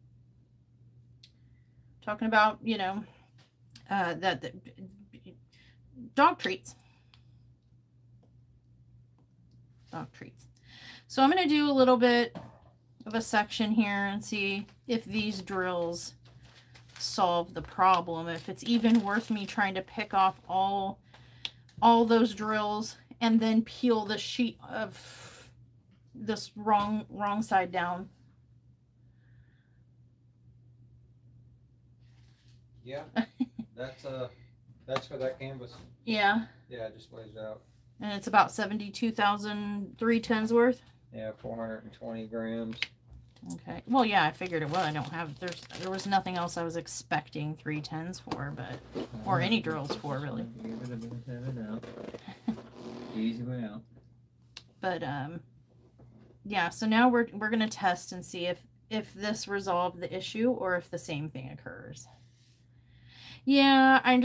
Talking about, you know, that dog treats. Dog treats. So I'm going to do a little bit of a section here and see if these drills solve the problem. If it's even worth me trying to pick off all those drills and then peel the sheet of this wrong side down. Yeah, that's for that canvas. Yeah. Yeah, it just weighs out. And it's about 72,000 3/10 worth. Yeah, 420 grams. Okay. Well, yeah, I figured it was. I don't have. There was nothing else I was expecting 3/10 for, but or any drills for really. Easy way out. But yeah. So now we're gonna test and see if this resolved the issue or if the same thing occurs. Yeah, I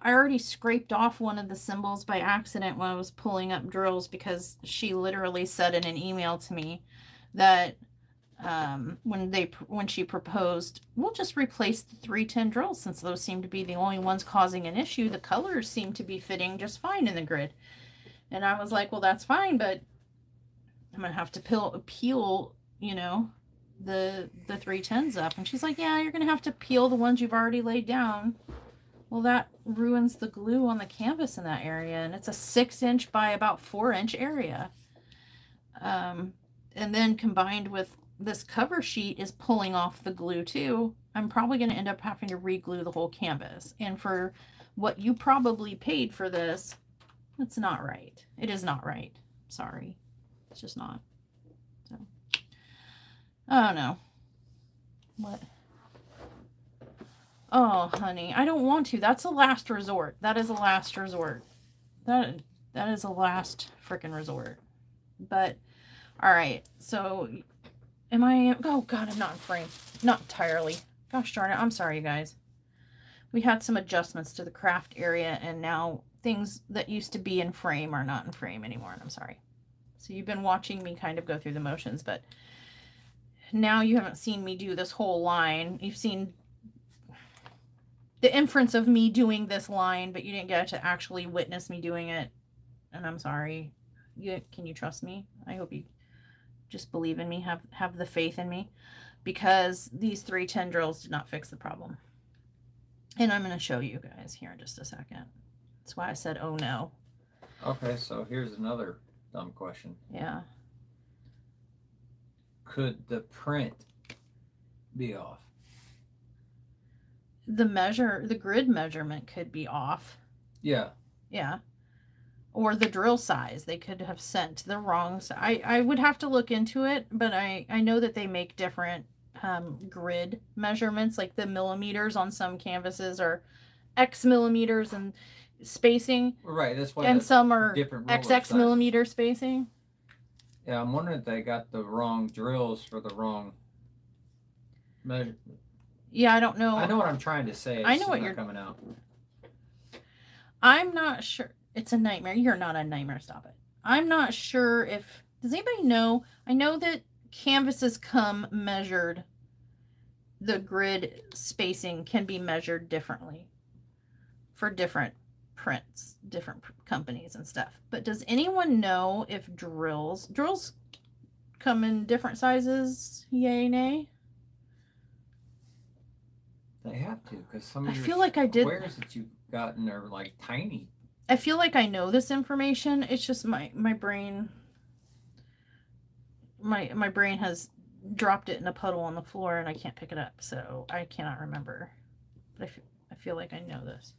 already scraped off one of the symbols by accident when I was pulling up drills because she literally said in an email to me that when she proposed, we'll just replace the 310 drills since those seem to be the only ones causing an issue. The colors seem to be fitting just fine in the grid. And I was like, well, that's fine, but I'm going to have to peel, you know, the 310s up. And she's like, yeah, you're going to have to peel the ones you've already laid down. Well, that ruins the glue on the canvas in that area. And it's a 6-inch by about 4-inch area. And then combined with this cover sheet is pulling off the glue too, I'm probably going to end up having to re-glue the whole canvas. And for what you probably paid for this, that's not right. It is not right. Sorry. It's just not. So, oh no. What? Oh, honey, I don't want to. That's a last resort. That is a last resort. That is a last freaking resort. But, all right. So, am I? Oh God, I'm not in frame. Not entirely. Gosh darn it. I'm sorry, you guys. We had some adjustments to the craft area, and now things that used to be in frame are not in frame anymore, and I'm sorry. So you've been watching me kind of go through the motions, but now you haven't seen me do this whole line. You've seen the inference of me doing this line, but you didn't get to actually witness me doing it, and I'm sorry. Can you trust me? I hope you just believe in me, have the faith in me, because these 310 drills did not fix the problem. And I'm going to show you guys here in just a second. That's why I said, oh no. Okay, so here's another dumb question. Yeah. Could the print be off? The grid measurement could be off. Yeah. Yeah. Or the drill size. They could have sent the wrong size. I would have to look into it, but I know that they make different grid measurements, like the millimeters on some canvases are X millimeters and spacing. Right, that's why. And some are different XX millimeter spacing. Yeah, I'm wondering if they got the wrong drills for the wrong measure. Yeah, I don't know. I know what I'm trying to say. I know what you're coming out. I'm not sure. It's a nightmare. You're not a nightmare. Stop it. I'm not sure if... Does anybody know? I know that canvases come measured. The grid spacing can be measured differently for different prints, different companies and stuff. But does anyone know if drills come in different sizes? Yay, nay? They have to, because some of I your feel like I did. squares that you've gotten are like tiny. I feel like I know this information. It's just my brain. My brain has dropped it in a puddle on the floor and I can't pick it up, so I cannot remember. But I feel like I know this.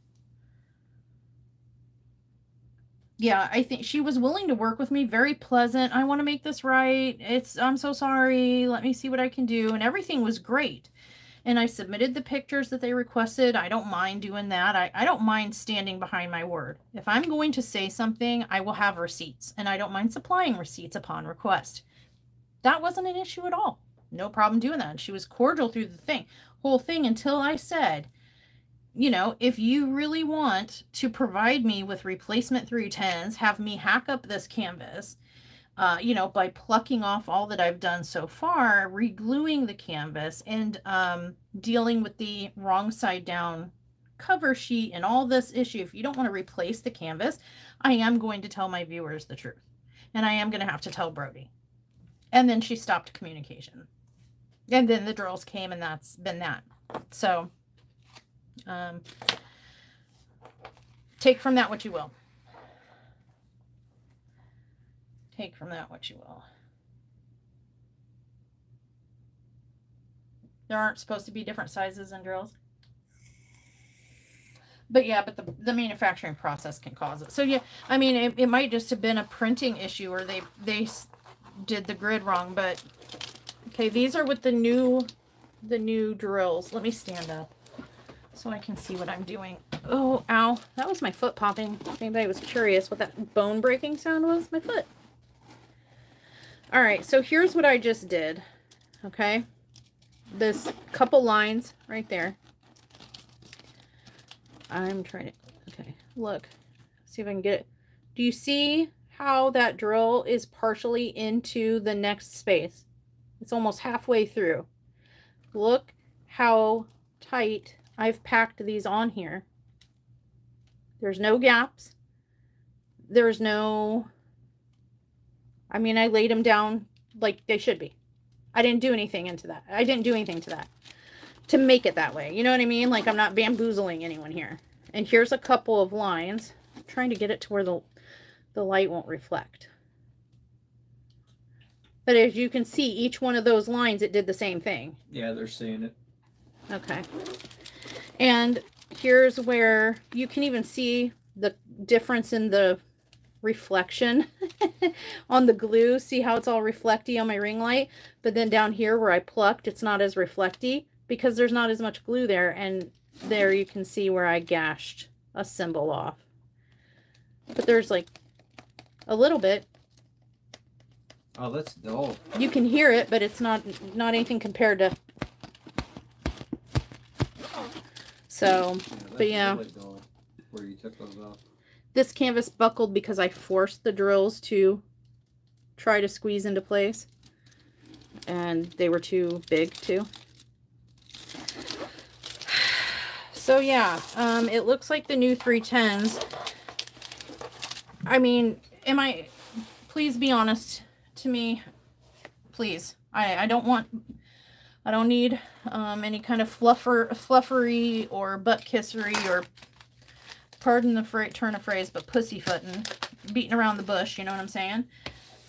Yeah, I think she was willing to work with me. Very pleasant. I want to make this right. I'm so sorry. Let me see what I can do. And everything was great. And I submitted the pictures that they requested. I don't mind doing that. I don't mind standing behind my word. If I'm going to say something, I will have receipts. And I don't mind supplying receipts upon request. That wasn't an issue at all. no problem doing that. And she was cordial through the whole thing until I said, you know, if you really want to provide me with replacement 310s, have me hack up this canvas, you know, by plucking off all that I've done so far, regluing the canvas, and dealing with the wrong side down cover sheet and all this issue. If you don't want to replace the canvas, I am going to tell my viewers the truth. And I am going to have to tell Brody. And then she stopped communication. And then the drills came, and that's been that. So, take from that what you will. Take from that what you will. There aren't supposed to be different sizes in drills. But yeah, but the manufacturing process can cause it. So yeah, I mean, it might just have been a printing issue, or they did the grid wrong. But okay, these are with the new drills. Let me stand up so I can see what I'm doing. Oh, ow. That was my foot popping. If anybody was curious what that bone breaking sound was, my foot. All right, so here's what I just did. Okay, this couple lines right there. I'm trying to, okay, look, see if I can get it. Do you see how that drill is partially into the next space? It's almost halfway through. Look how tight I've packed these on here. There's no gaps. There's no, I mean, I laid them down like they should be. I didn't do anything into that. I didn't do anything to that to make it that way. You know what I mean? Like, I'm not bamboozling anyone here. And here's a couple of lines. I'm trying to get it to where the light won't reflect. But as you can see, each one of those lines, it did the same thing. Yeah, they're seeing it. Okay. And here's where you can even see the difference in the reflection on the glue. See how it's all reflecty on my ring light? But then down here where I plucked, it's not as reflecty, because there's not as much glue there. And there you can see where I gashed a symbol off. But there's like a little bit. Oh, that's dull. You can hear it, but it's not anything compared to. So, Yeah, but yeah. really dull where you took those off. This canvas buckled because I forced the drills to try to squeeze into place. And they were too big too. So yeah, it looks like the new 310s. I mean, please be honest to me, please. I don't need any kind of fluffery or butt kissery, or pardon the turn of phrase, but pussyfooting, beating around the bush, you know what I'm saying?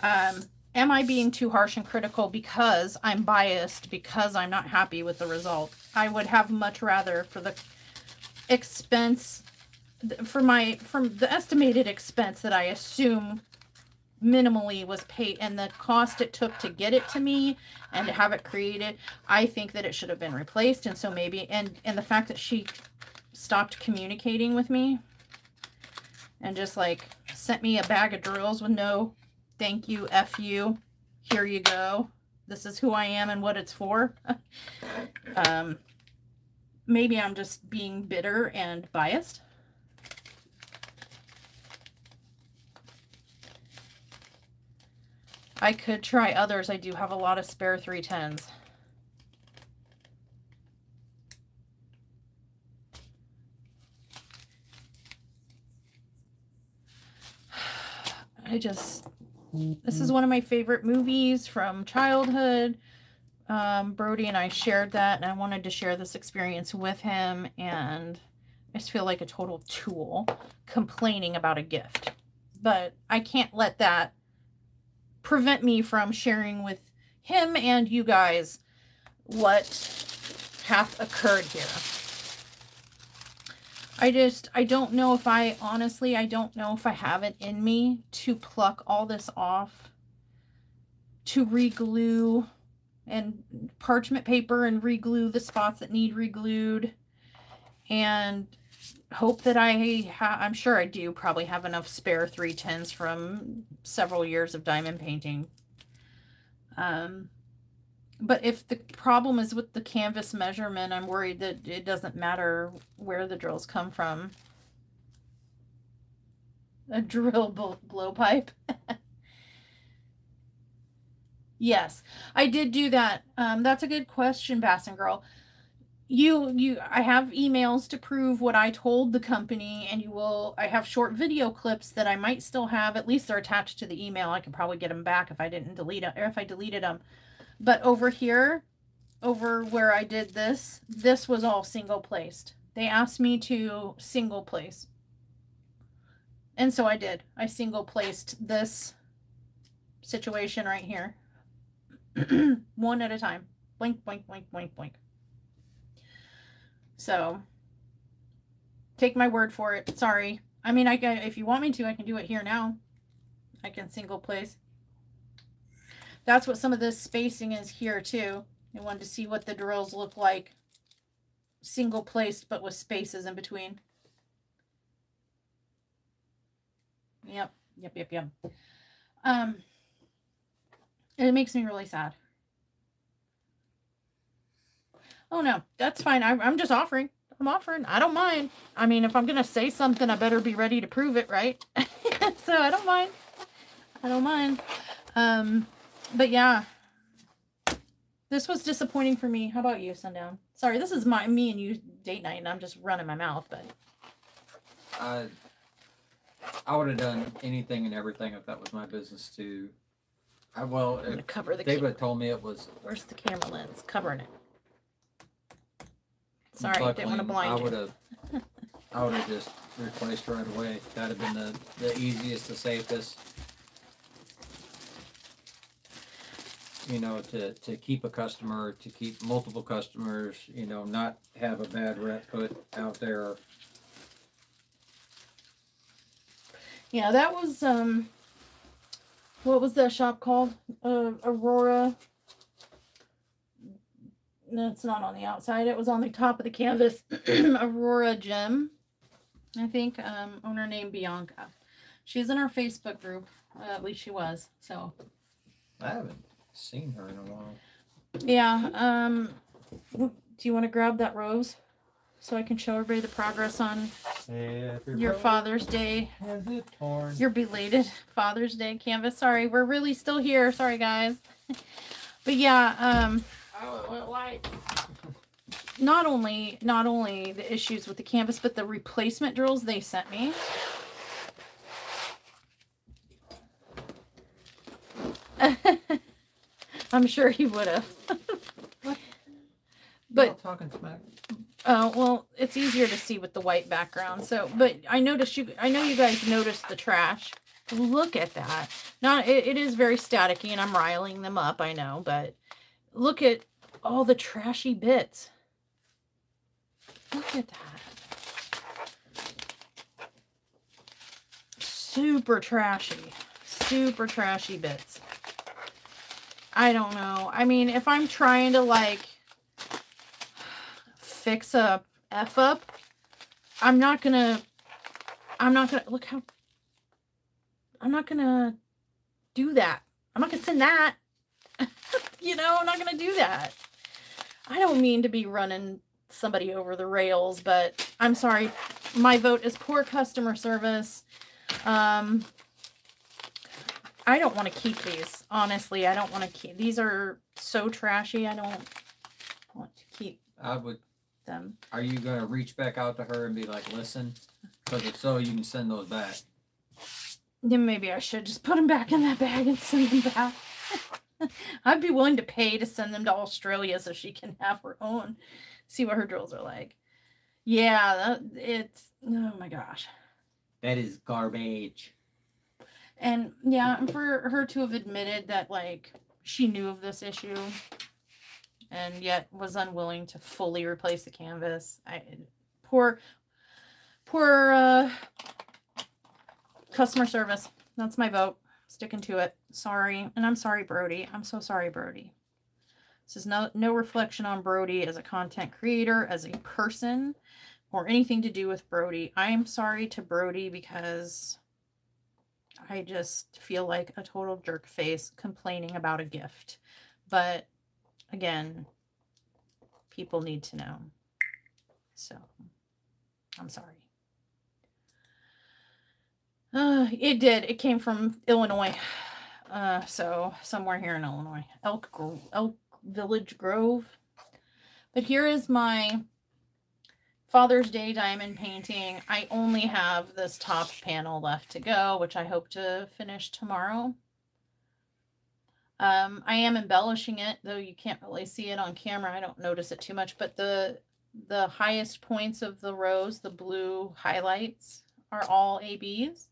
Am I being too harsh and critical because I'm biased, because I'm not happy with the result? I would have much rather, for the expense, from the estimated expense that I assume minimally was paid, and the cost it took to get it to me and to have it created, I think that it should have been replaced. And so maybe, and the fact that she stopped communicating with me and just like sent me a bag of drills with no thank you, F you, here you go, this is who I am and what it's for. Maybe I'm just being bitter and biased. I could try others. I do have a lot of spare 310s. This is one of my favorite movies from childhood. Brody and I shared that, and I wanted to share this experience with him, and I just feel like a total tool complaining about a gift. But I can't let that prevent me from sharing with him and you guys what hath occurred here. I don't know if honestly, I don't know if I have it in me to pluck all this off, to reglue and parchment paper and reglue the spots that need reglued, and hope that I'm sure I do probably have enough spare 310s from several years of diamond painting. But if the problem is with the canvas measurement, I'm worried that it doesn't matter where the drills come from. A drill blowpipe. Yes, I did do that. That's a good question, Bassin Girl. I have emails to prove what I told the company, and I have short video clips that I might still have. At least they're attached to the email. I could probably get them back if I didn't delete it, or if I deleted them. But over here, over where I did this was all single placed. They asked me to single place. And so I did. I single placed this situation right here. One at a time. Blink, blink, blink, blink, blink. So, take my word for it. Sorry. I mean, if you want me to, I can do it here now. I can single place. That's what some of this spacing is here, too. I wanted to see what the drills look like. Single placed, but with spaces in between. Yep. It makes me really sad. Oh no, that's fine. I'm just offering. I'm offering. I don't mind. I mean, if I'm gonna say something, I better be ready to prove it, right? So I don't mind. I don't mind. But yeah, this was disappointing for me. How about you, Sundown? Sorry, this is me and you date night, and I'm just running my mouth, but I would have done anything and everything if that was my business too. I'm gonna cover the David told me it was. Where's the camera lens? Covering it. Sorry, I didn't want to blind you. I would have just replaced right away. That'd have been the easiest, the safest. You know, to keep a customer, to keep multiple customers, you know, not have a bad rep put out there. Yeah, that was, what was that shop called? Aurora. No, it's not on the outside. It was on the top of the canvas. Aurora Gem, I think. Owner named Bianca. She's in our Facebook group. At least she was. So. I haven't seen her in a while. Yeah. Do you want to grab that rose so I can show everybody the progress on your Father's Day? Has it torn? Your belated Father's Day canvas. Sorry, we're really still here. Sorry, guys. But yeah. Not only the issues with the canvas, but the replacement drills they sent me. I'm sure he would have. But talking smack. Oh, well, it's easier to see with the white background. So, but I know you guys noticed the trash. Look at that. It is very staticky, and I'm riling them up, I know, but look at all the trashy bits. Look at that. Super trashy bits. I don't know. I mean, if I'm trying to like fix a F up, I'm not gonna do that. I'm not gonna send that. You know, I'm not gonna do that. I don't mean to be running somebody over the rails, but I'm sorry. My vote is poor customer service. I don't want to keep these. Honestly, I don't want to keep. These are so trashy. I don't want to keep them. Are you going to reach back out to her and be like, listen? Because if so, you can send those back. Then maybe I should just put them back in that bag and send them back. I'd be willing to pay to send them to Australia so she can have her own. See what her drills are like. Yeah, oh my gosh. That is garbage. And yeah, and for her to have admitted that like she knew of this issue and yet was unwilling to fully replace the canvas. Poor customer service. That's my vote. Sticking to it. Sorry. And I'm sorry, Brody. I'm so sorry, Brody. This is no reflection on Brody as a content creator, as a person, or anything to do with Brody. I am sorry to Brody because I just feel like a total jerk face complaining about a gift. But again, people need to know. So, I'm sorry. It did. It came from Illinois. So somewhere here in Illinois. Elk Village Grove. But here is my Father's Day diamond painting. I only have this top panel left to go, which I hope to finish tomorrow. I am embellishing it, though you can't really see it on camera. I don't notice it too much, but the highest points of the rose, the blue highlights, are all ABs.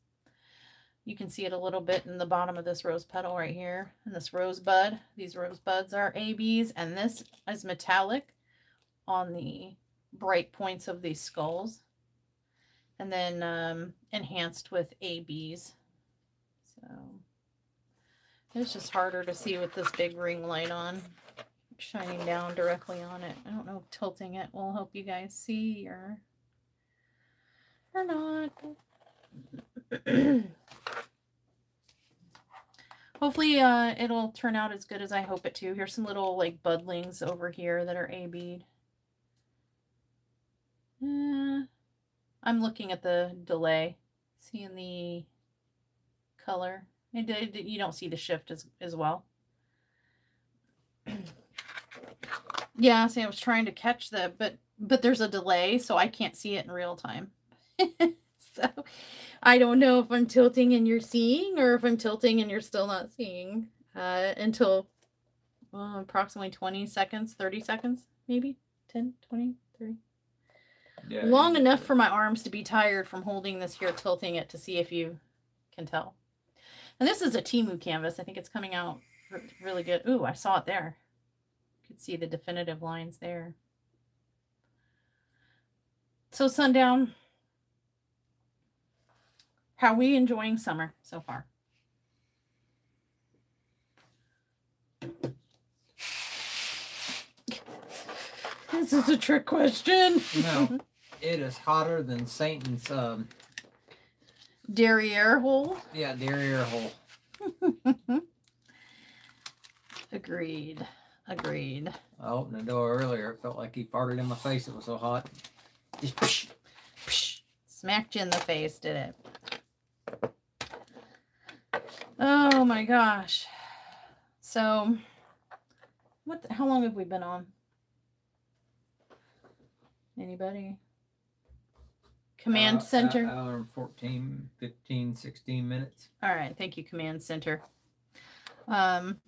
You can see it a little bit in the bottom of this rose petal right here, and this rosebud. These rosebuds are ABs, and this is metallic on the bright points of these skulls, and then enhanced with ABs. So it's just harder to see with this big ring light on, shining down directly on it. I don't know if tilting it will help you guys see or not. Hopefully it'll turn out as good as I hope it to. Here's some little like budlings over here that are AB'd. I'm looking at the delay, seeing the color. You don't see the shift as well. Yeah, see, I was trying to catch but there's a delay, so I can't see it in real time. So I don't know if I'm tilting and you're seeing, or if I'm tilting and you're still not seeing until approximately 20 seconds, 30 seconds, maybe 10, 20, 30. Yeah, long enough for my arms to be tired from holding this here, tilting it to see if you can tell. And this is a Temu canvas. I think it's coming out really good. Ooh, I saw it there. You could see the definitive lines there. So Sundown, how are we enjoying summer so far? This is a trick question. No, it is hotter than Satan's derriere hole. Yeah, derriere hole. Agreed. Agreed. I opened the door earlier. It felt like he farted in my face. It was so hot. Just psh, psh. Smacked you in the face, did it? Oh my gosh. So, how long have we been on? Anybody? Command Center? Hour and 14, 15, 16 minutes. All right. Thank you, Command Center. I'm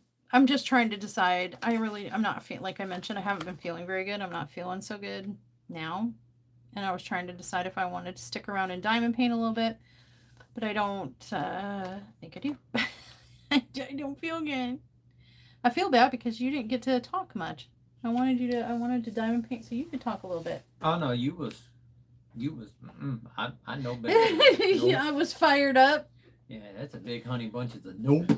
just trying to decide. I'm not feeling, like I mentioned, I haven't been feeling very good. I'm not feeling so good now. And I was trying to decide if I wanted to stick around and diamond paint a little bit. But I don't think I do. I don't feel good. I feel bad because you didn't get to talk much. I wanted to diamond paint so you could talk a little bit. Oh no, you was I know better. Nope. Yeah, I was fired up. Yeah, that's a big honey bunches of nope.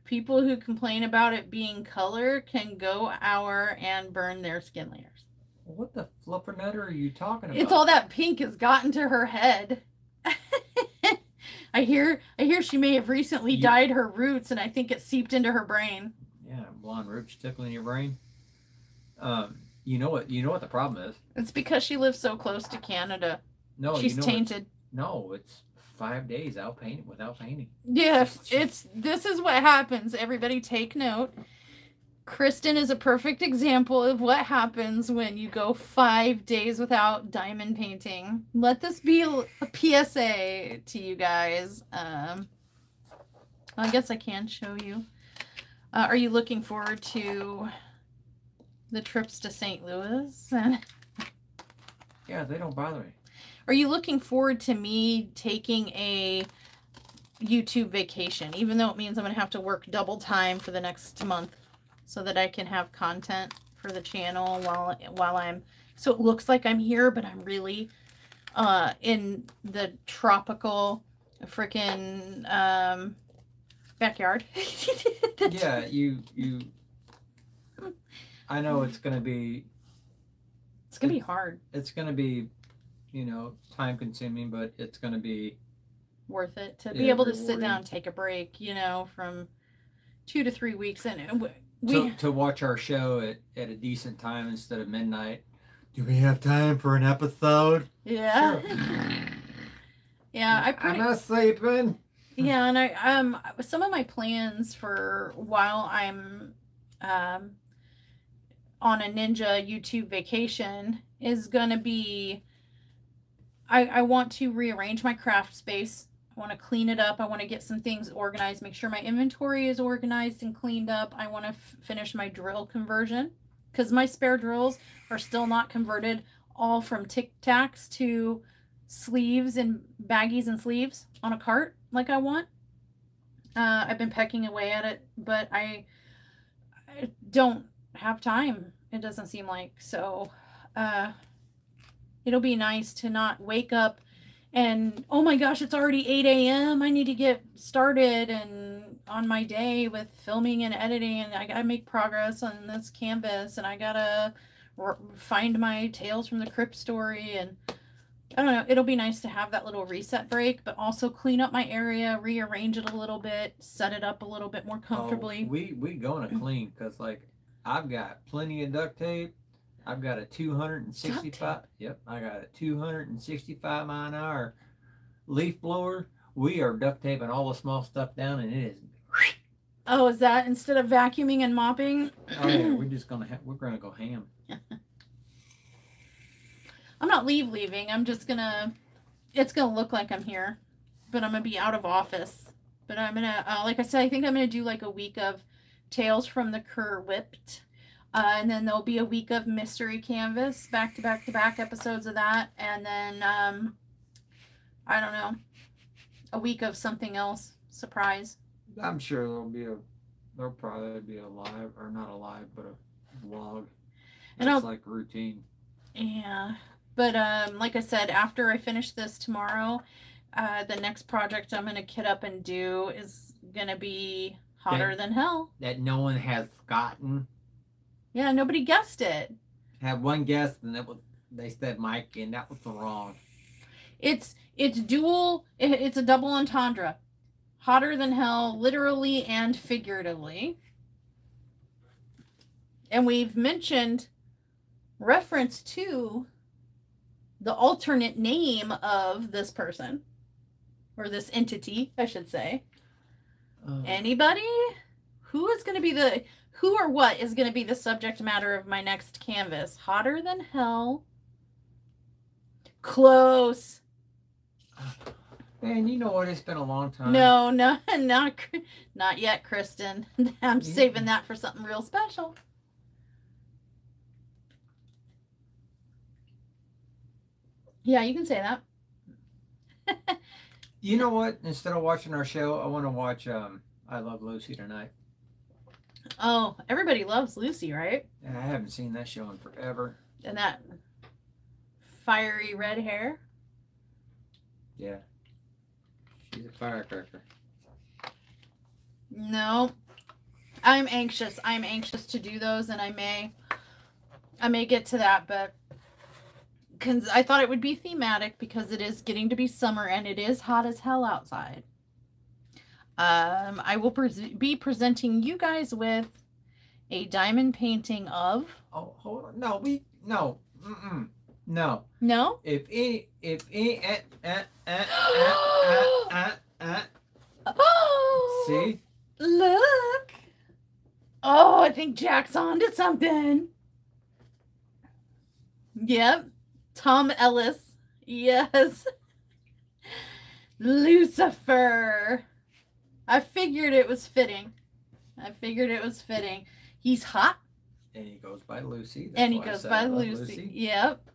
People who complain about it being color can go hour and burn their skin layers. What the fluffernutter are you talking about? It's all that pink has gotten to her head. I hear she may have recently dyed her roots, and I think it seeped into her brain. Yeah, blonde roots tickling your brain. You know what the problem is? It's because she lives so close to Canada. No, she's tainted. No, it's 5 days without painting. Yeah, this is what happens. Everybody take note. Kristen is a perfect example of what happens when you go 5 days without diamond painting. Let this be a PSA to you guys. I guess I can show you. Are you looking forward to the trips to St. Louis? Yeah, they don't bother me. Are you looking forward to me taking a YouTube vacation, even though it means I'm going to have to work double time for the next month so that I can have content for the channel while I'm, so it looks like I'm here, but I'm really in the tropical freaking backyard. Yeah, I know it's going to be hard. It's going to be, time consuming, but it's going to be worth it to Yeah, be able to sit rewarding. down and take a break, you know, from 2 to 3 weeks. And To watch our show at a decent time instead of midnight. Do we have time for an episode? yeah. Sure. Yeah, I'm not sleeping. yeah, and I some of my plans for while I'm on a ninja YouTube vacation is gonna be I want to rearrange my craft space. I want to clean it up. I want to get some things organized, make sure my inventory is organized and cleaned up. I want to finish my drill conversion because my spare drills are still not converted all from Tic Tacs to sleeves and baggies and sleeves on a cart like I want. I've been pecking away at it, but I don't have time. It doesn't seem like. So it'll be nice to not wake up and, oh my gosh, it's already 8 a.m. I need to get started and on my day with filming and editing, and I gotta make progress on this canvas, and I gotta find my Tales from the Crypt story, and I don't know, it'll be nice to have that little reset break, but also clean up my area, rearrange it a little bit, set it up a little bit more comfortably. Oh, we gonna clean because like I've got plenty of duct tape. I've got a 265. Yep, I got a 265 mile an hour leaf blower. We are duct taping all the small stuff down, and it is. Oh, is that instead of vacuuming and mopping? Oh yeah, we're gonna go ham. I'm not leaving. I'm just gonna. It's gonna look like I'm here, but I'm gonna be out of office. But I'm gonna, like I said, I think I'm gonna do like a week of Tales from the Crypt. And then there'll be a week of mystery canvas, back to back episodes of that, and then I don't know, a week of something else, surprise. I'm sure there'll probably be a live, or not a live, but a vlog. And That's like routine. Yeah, but like I said, after I finish this tomorrow, the next project I'm gonna kit up and do is gonna be hotter than hell. That no one has gotten. Yeah, nobody guessed it. Had one guess, and they said Mike, and that was wrong. It's dual. It's a double entendre. Hotter than hell, literally and figuratively. And we've mentioned reference to the alternate name of this person, or this entity, I should say. Anybody? Who or what is going to be the subject matter of my next canvas? Hotter than hell. Close. Man, you know what? It's been a long time. No, not yet, Kristen. I'm saving that for something real special. Yeah, you can say that. You know what? Instead of watching our show, I want to watch I Love Lucy tonight. Oh, everybody loves Lucy, right? And I haven't seen that show in forever. And that fiery red hair. Yeah. She's a firecracker. No. I'm anxious. I'm anxious to do those, and I may get to that, but because I thought it would be thematic because it is getting to be summer and it is hot as hell outside. I will be presenting you guys with a diamond painting of. Oh, hold on. No, no. No. No? See? Look. Oh, I think Jack's onto something. Yep. Tom Ellis. Yes. Lucifer. I figured it was fitting. He's hot. And he goes by Lucy. And he goes by Lucy. Yep.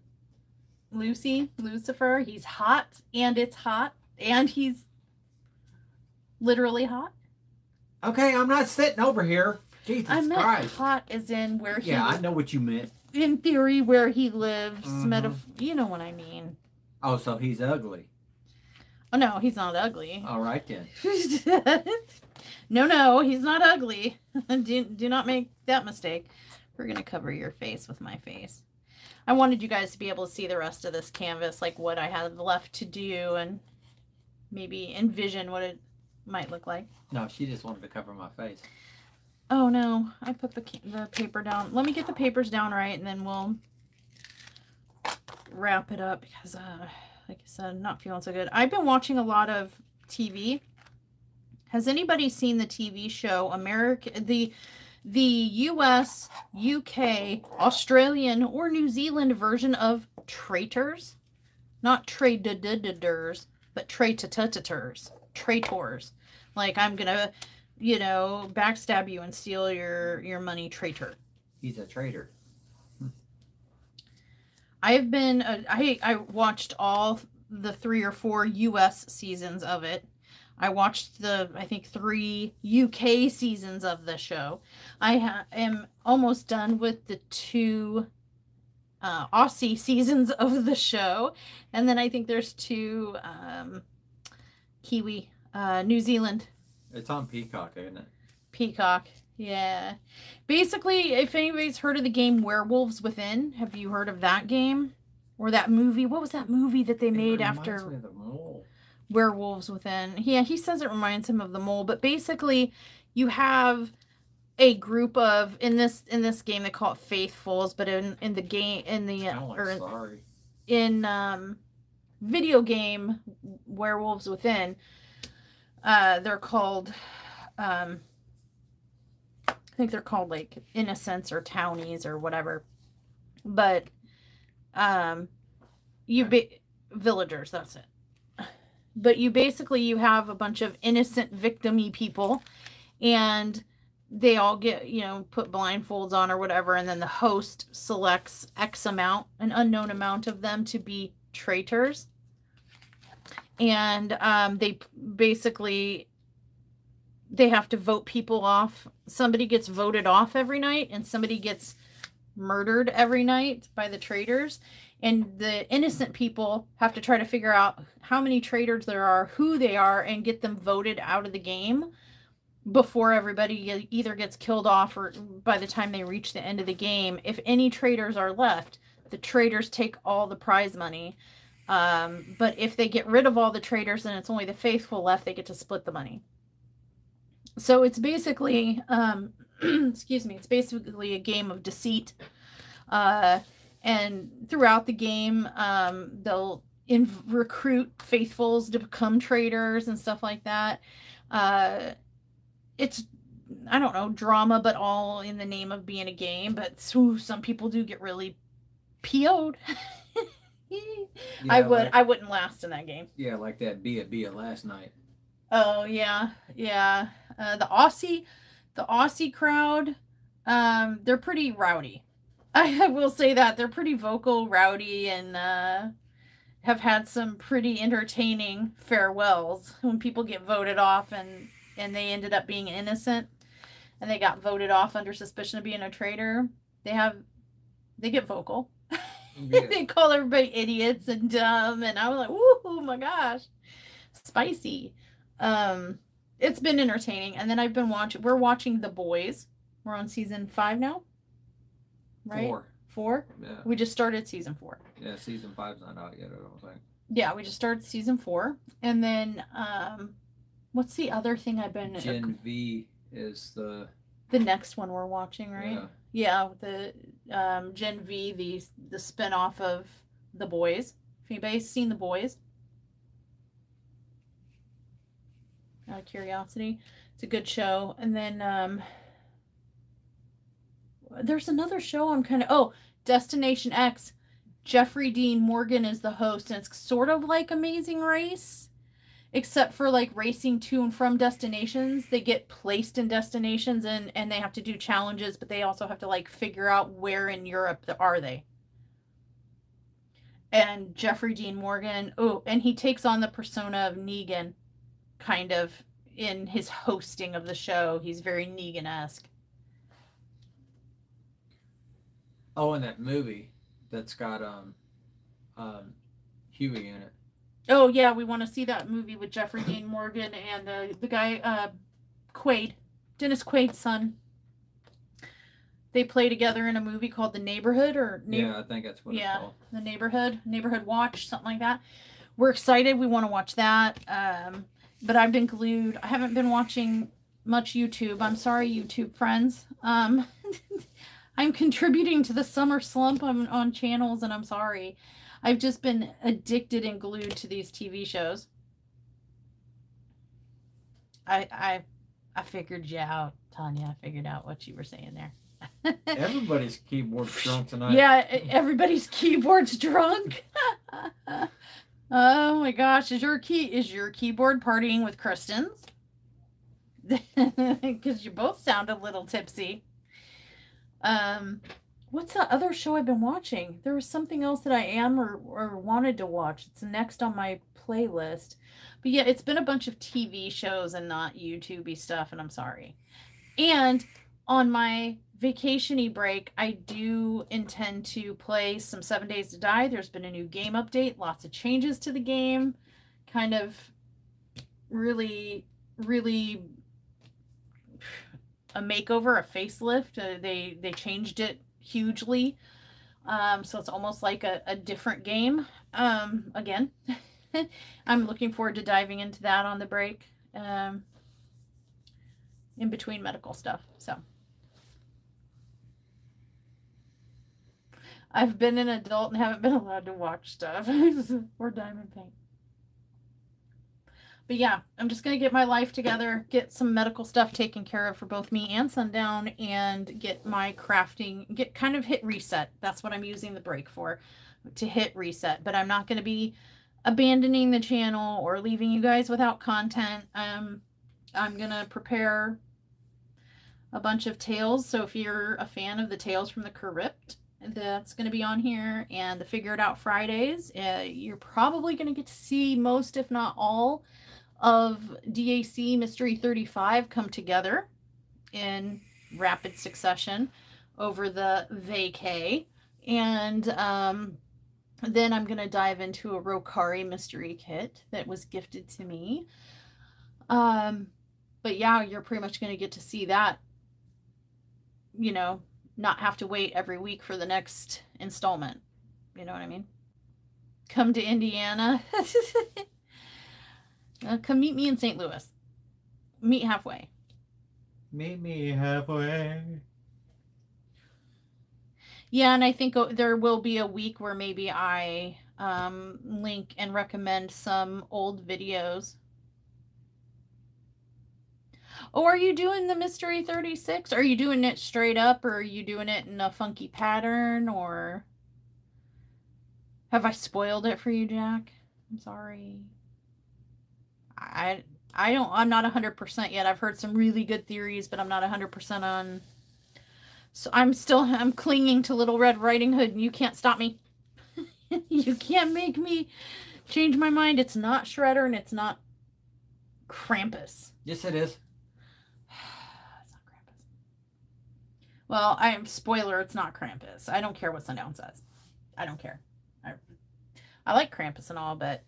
Lucifer. He's hot, and it's hot, and he's literally hot. Okay, I'm not sitting over here. Jesus I meant Christ. hot as in where he. Yeah, I know what you meant. In theory, where he lives. Mm-hmm. You know what I mean. Oh, so he's ugly. Oh, no, he's not ugly. All right, then. No, he's not ugly. Do not make that mistake. We're going to cover your face with my face. I wanted you guys to be able to see the rest of this canvas, like what I have left to do and maybe envision what it might look like. No, she just wanted to cover my face. Oh no, I put the paper down. Let me get the papers down right, and then we'll wrap it up because, like I said, I'm not feeling so good. I've been watching a lot of TV. Has anybody seen the TV show the US, UK, Australian, or New Zealand version of Traitors? Not traders, but traitors. Traitors. Like, I'm gonna, you know, backstab you and steal your money, traitor. He's a traitor. I've been, I watched all the 3 or 4 US seasons of it. I watched I think 3 UK seasons of the show. I am almost done with the 2 Aussie seasons of the show. And then I think there's 2 Kiwi, New Zealand. It's on Peacock, isn't it? Peacock, yeah. Basically, if anybody's heard of the game Werewolves Within, have you heard of that game? Or that movie? What was that movie that they made after Me of the Mole. Werewolves Within? Yeah, he says it reminds him of the Mole, but basically you have a group of in this game they call it faithfuls, but in the game in video game Werewolves Within, they're called I think they're called like innocents or townies or whatever, but villagers, that's it. But you have a bunch of innocent victim-y people, and they all get, you know, put blindfolds on or whatever, and then the host selects an unknown amount of them to be traitors. And they have to vote people off. Somebody gets voted off every night, and somebody gets murdered every night by the traitors. And the innocent people have to try to figure out how many traitors there are, who they are, and get them voted out of the game before everybody either gets killed off or by the time they reach the end of the game. If any traitors are left, the traitors take all the prize money. But if they get rid of all the traitors and it's only the faithful left, they get to split the money. So it's basically, excuse me, it's basically a game of deceit. And throughout the game, they'll recruit faithfuls to become traitors and stuff like that. It's, I don't know, drama, but all in the name of being a game. But some people do get really PO'd. Yeah, I wouldn't last in that game. Yeah, like that Bia last night. Oh yeah, yeah. The Aussie crowd, they're pretty rowdy. I will say that they're pretty vocal, rowdy, and have had some pretty entertaining farewells when people get voted off and they ended up being innocent and they got voted off under suspicion of being a traitor. They get vocal. Yeah. They call everybody idiots and dumb, and I was like, "Ooh, my gosh, spicy." It's been entertaining, and then we're watching The Boys. We're on season 5 now, right? 4. Yeah. We just started season 4. Yeah, season 5's not out yet, I don't think. Yeah, we just started season 4, and then what's the other thing I've been? Gen V is the next one we're watching, right? Yeah, the Gen V, the spinoff of The Boys. If anybody's seen The Boys, out of curiosity, it's a good show. And then there's another show I'm kind of Destination X. Jeffrey Dean Morgan is the host, and it's sort of like Amazing Race, except for like racing to and from destinations. They get placed in destinations and they have to do challenges, but they also have to like figure out where in Europe are they. And Jeffrey Dean Morgan, and he takes on the persona of Negan, kind of, in his hosting of the show. He's very Negan-esque. Oh, and that movie that's got Huey in it. Oh yeah, we want to see that movie with Jeffrey Dean Morgan and the guy Quaid, Dennis Quaid's son. They play together in a movie called The Neighborhood, or yeah, I think that's what it's called. The Neighborhood Watch, something like that. we're excited. We want to watch that. But I've been glued. I haven't been watching much YouTube. I'm sorry, YouTube friends. I'm contributing to the summer slump on channels, and I'm sorry. I've just been addicted and glued to these TV shows. I figured you out, Tanya. I figured out what you were saying there. Everybody's keyboard's drunk tonight. Yeah, everybody's keyboard's drunk. Oh my gosh, is your keyboard partying with Kristen's? Because you both sound a little tipsy. What's that other show I've been watching? There was something else that I am or wanted to watch. It's next on my playlist. But yeah, it's been a bunch of TV shows and not YouTube-y stuff, and I'm sorry. And on my vacation-y break, I do intend to play some 7 Days to Die. There's been a new game update, lots of changes to the game, kind of really, really a makeover, a facelift. They changed it hugely. So it's almost like a different game. Again, I'm looking forward to diving into that on the break, in between medical stuff. So I've been an adult and haven't been allowed to watch stuff or diamond paint. But yeah, I'm just going to get my life together, get some medical stuff taken care of for both me and Sundown, and get my crafting, kind of hit reset. That's what I'm using the break for, to hit reset. But I'm not going to be abandoning the channel or leaving you guys without content. I'm going to prepare a bunch of tales. So if you're a fan of the Tales from the Crypt, that's going to be on here, and the Figure It Out Fridays, you're probably going to get to see most, if not all, of DAC Mystery 35 come together in rapid succession over the vacay. And then I'm going to dive into a Rokari mystery kit that was gifted to me. But yeah, you're pretty much going to get to see that, you know, not have to wait every week for the next installment. You know what I mean? Come to Indiana. Come meet me in St. Louis. Meet halfway. Meet me halfway. Yeah, and I think there will be a week where maybe I link and recommend some old videos. Oh, are you doing the Mystery 36? Are you doing it straight up, or are you doing it in a funky pattern, or have I spoiled it for you, Jack? I'm sorry. I'm not 100% yet. I've heard some really good theories, but I'm not 100% on. So I'm clinging to Little Red Riding Hood, and you can't stop me. You can't make me change my mind. It's not Shredder, and it's not Krampus. Yes, it is. It's not Krampus. Well, spoiler, it's not Krampus. I don't care what Sundown says. I don't care. I like Krampus and all, but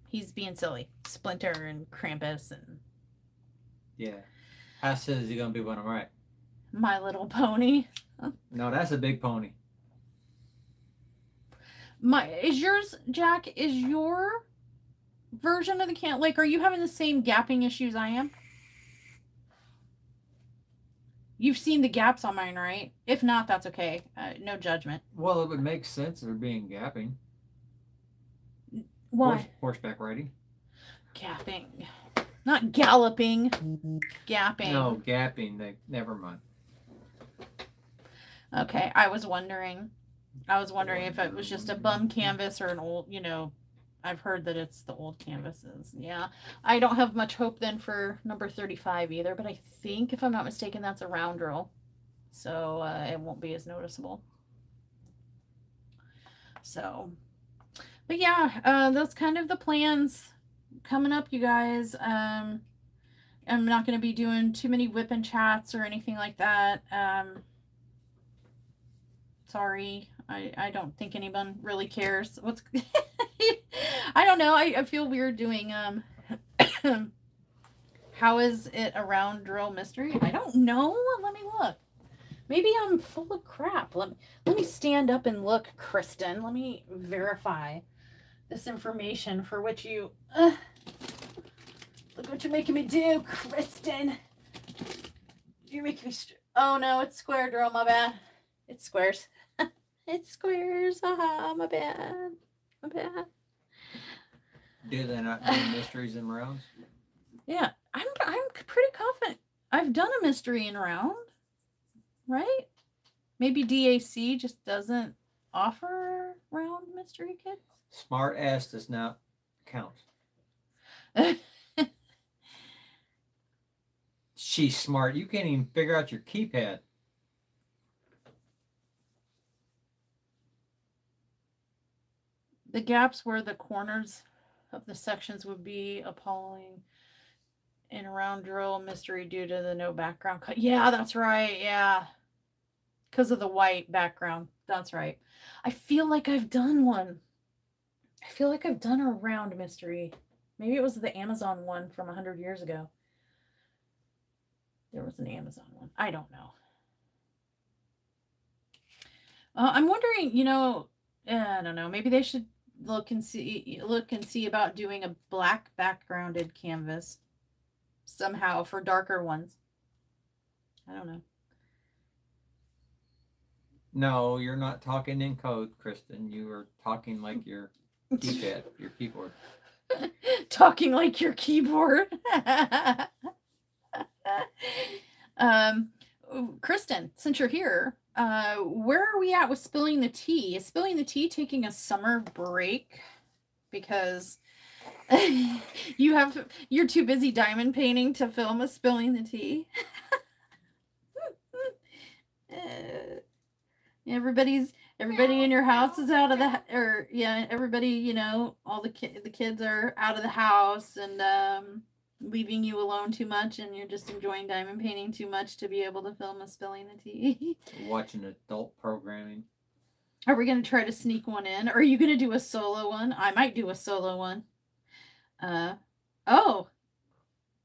he's being silly. Splinter and Krampus and... Yeah. How silly is he going to be when I'm right? My Little Pony. No, that's a big pony. Is yours, Jack, is your version of the can... Like, are you having the same gapping issues I am? You've seen the gaps on mine, right? If not, that's okay. No judgment. Well, it would make sense if they're being gapping. Why? Horseback riding. Gapping. Not galloping. Gapping. No, gapping. Never mind. Okay, I was wondering if it was just a bum canvas or an old, I've heard that it's the old canvases. Yeah. I don't have much hope then for number 35 either, but I think, if I'm not mistaken, that's a round roll. So it won't be as noticeable. So, but yeah, that's kind of the plans coming up, you guys. I'm not going to be doing too many WIP'n chats or anything like that. Sorry. I don't think anyone really cares. I don't know. I feel weird doing, how is it a round drill mystery? I don't know. Let me look. Maybe I'm full of crap. Let me stand up and look, Kristen. Let me verify. this information for which you... look what you're making me do, Kristen. You're making me... Oh, no, it's square, girl. My bad. It's squares. It's squares. Haha, my bad. My bad. Do they not do mysteries in rounds? Yeah, I'm pretty confident I've done a mystery in round, right? Maybe DAC just doesn't offer round mystery kits. Smart ass does not count. She's smart. You can't even figure out your keypad. The gaps where the corners of the sections would be appalling in a round drill mystery due to the no background cut. Yeah, that's right. Yeah. Because of the white background. That's right. I feel like I've done one. I feel like I've done a round mystery. Maybe it was the Amazon one from 100 years ago. There was an Amazon one. I don't know. I'm wondering, you know, I don't know. Maybe they should look and see about doing a black backgrounded canvas somehow for darker ones. I don't know. No, you're not talking in code, Kristen. You are talking like your keypad, your keyboard. Talking like your keyboard. Kristen, since you're here, where are we at with spilling the tea? Is spilling the tea taking a summer break because you're too busy diamond painting to film a spilling the tea? Everybody in your house is out of the, or yeah, everybody, you know, all the kids are out of the house and leaving you alone too much, and you're just enjoying diamond painting too much to be able to film a spilling the tea. Watching adult programming. Are we going to try to sneak one in? Or are you going to do a solo one? I might do a solo one. Oh,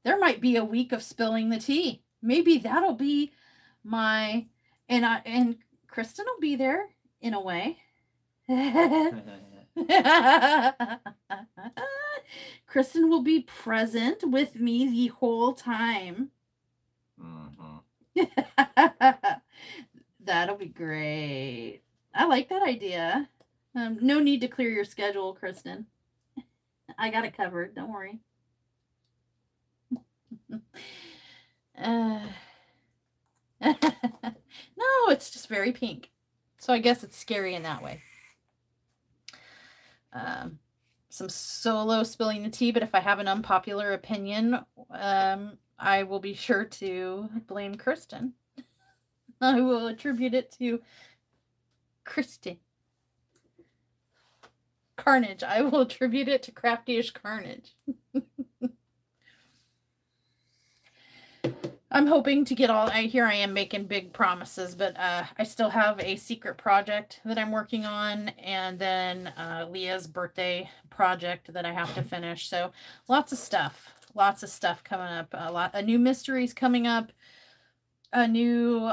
there might be a week of spilling the tea. Maybe that'll be my, and Kristen will be there in a way. Kristen will be present with me the whole time. That'll be great. I like that idea. No need to clear your schedule, Kristen. I got it covered. Don't worry. No, it's just very pink. So I guess it's scary in that way. Some solo spilling the tea, but if I have an unpopular opinion, I will be sure to blame Kristen. I will attribute it to Kristen. Carnage. I will attribute it to Crafty-ish Carnage. I'm hoping to get all, here I am making big promises, but I still have a secret project that I'm working on, and then Leah's birthday project that I have to finish. So lots of stuff coming up. A new mysteries coming up. A new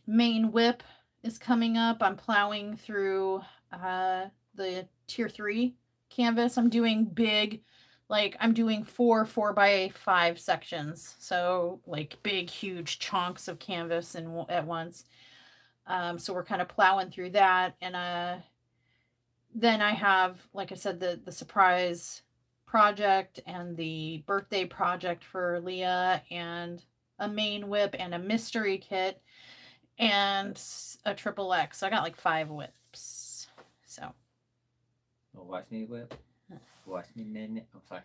main whip is coming up. I'm plowing through the tier 3 canvas. I'm doing big, like I'm doing 4 4x5 sections, so like big huge chunks of canvas at once. So we're kind of plowing through that, and then I have, like I said, the surprise project and the birthday project for Leah, and a main whip and a mystery kit and a triple X. So I got like 5 whips. So watch me whip. Watch me minute. I'm sorry.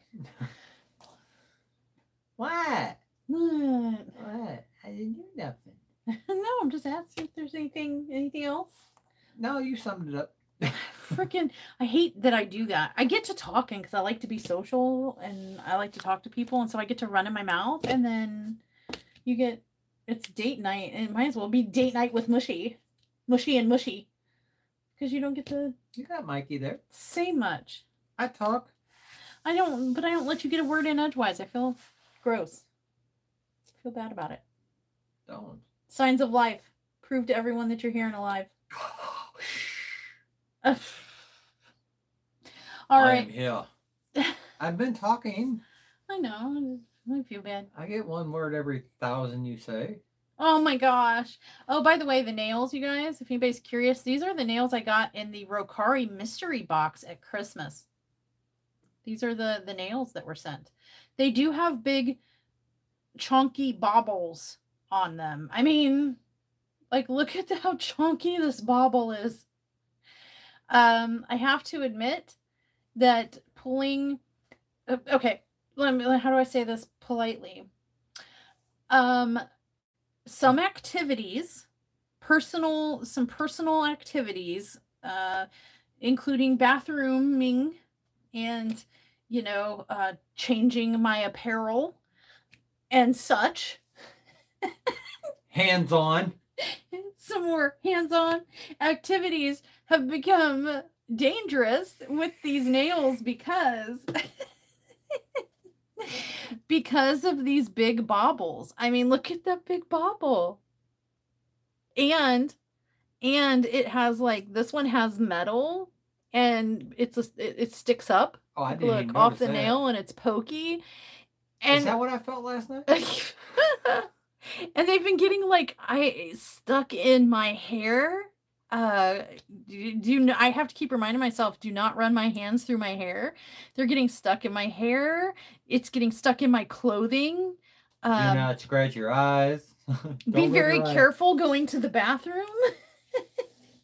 What? What? I didn't do nothing. No, I'm just asking if there's anything else. No, you summed it up. Freaking, I hate that I do that. I get to talking because I like to be social and I like to talk to people, and so I get to run in my mouth, and then it's date night, and it might as well be date night with Mushy and Mushy, because you don't get to. You got Mikey there. Say much. I talk. I don't let you get a word in edgewise. I feel gross. I feel bad about it. Don't. Signs of life. Prove to everyone that you're here and alive. All I right. am here. I've been talking. I know. I feel bad. I get one word every 1,000 you say. Oh my gosh. Oh, by the way, the nails, you guys, if anybody's curious, these are the nails I got in the Rokari mystery box at Christmas. These are the nails that were sent. They do have big, chunky baubles on them. I mean, like, look at how chunky this bauble is. I have to admit that pulling... Okay, how do I say this politely? Some activities, some personal activities, including bathrooming and, you know, changing my apparel and such. Hands-on. Some more hands-on activities have become dangerous with these nails because because of these big baubles. I mean, look at that big bauble. And it has, like, this one has metal and it sticks up. Oh, I didn't Look, even off notice the that. nail, and it's pokey. And is that what I felt last night? and they've been getting, like, stuck in my hair. I have to keep reminding myself, do not run my hands through my hair. They're getting stuck in my hair. It's getting stuck in my clothing. Do not scratch your eyes. Be very careful going to the bathroom.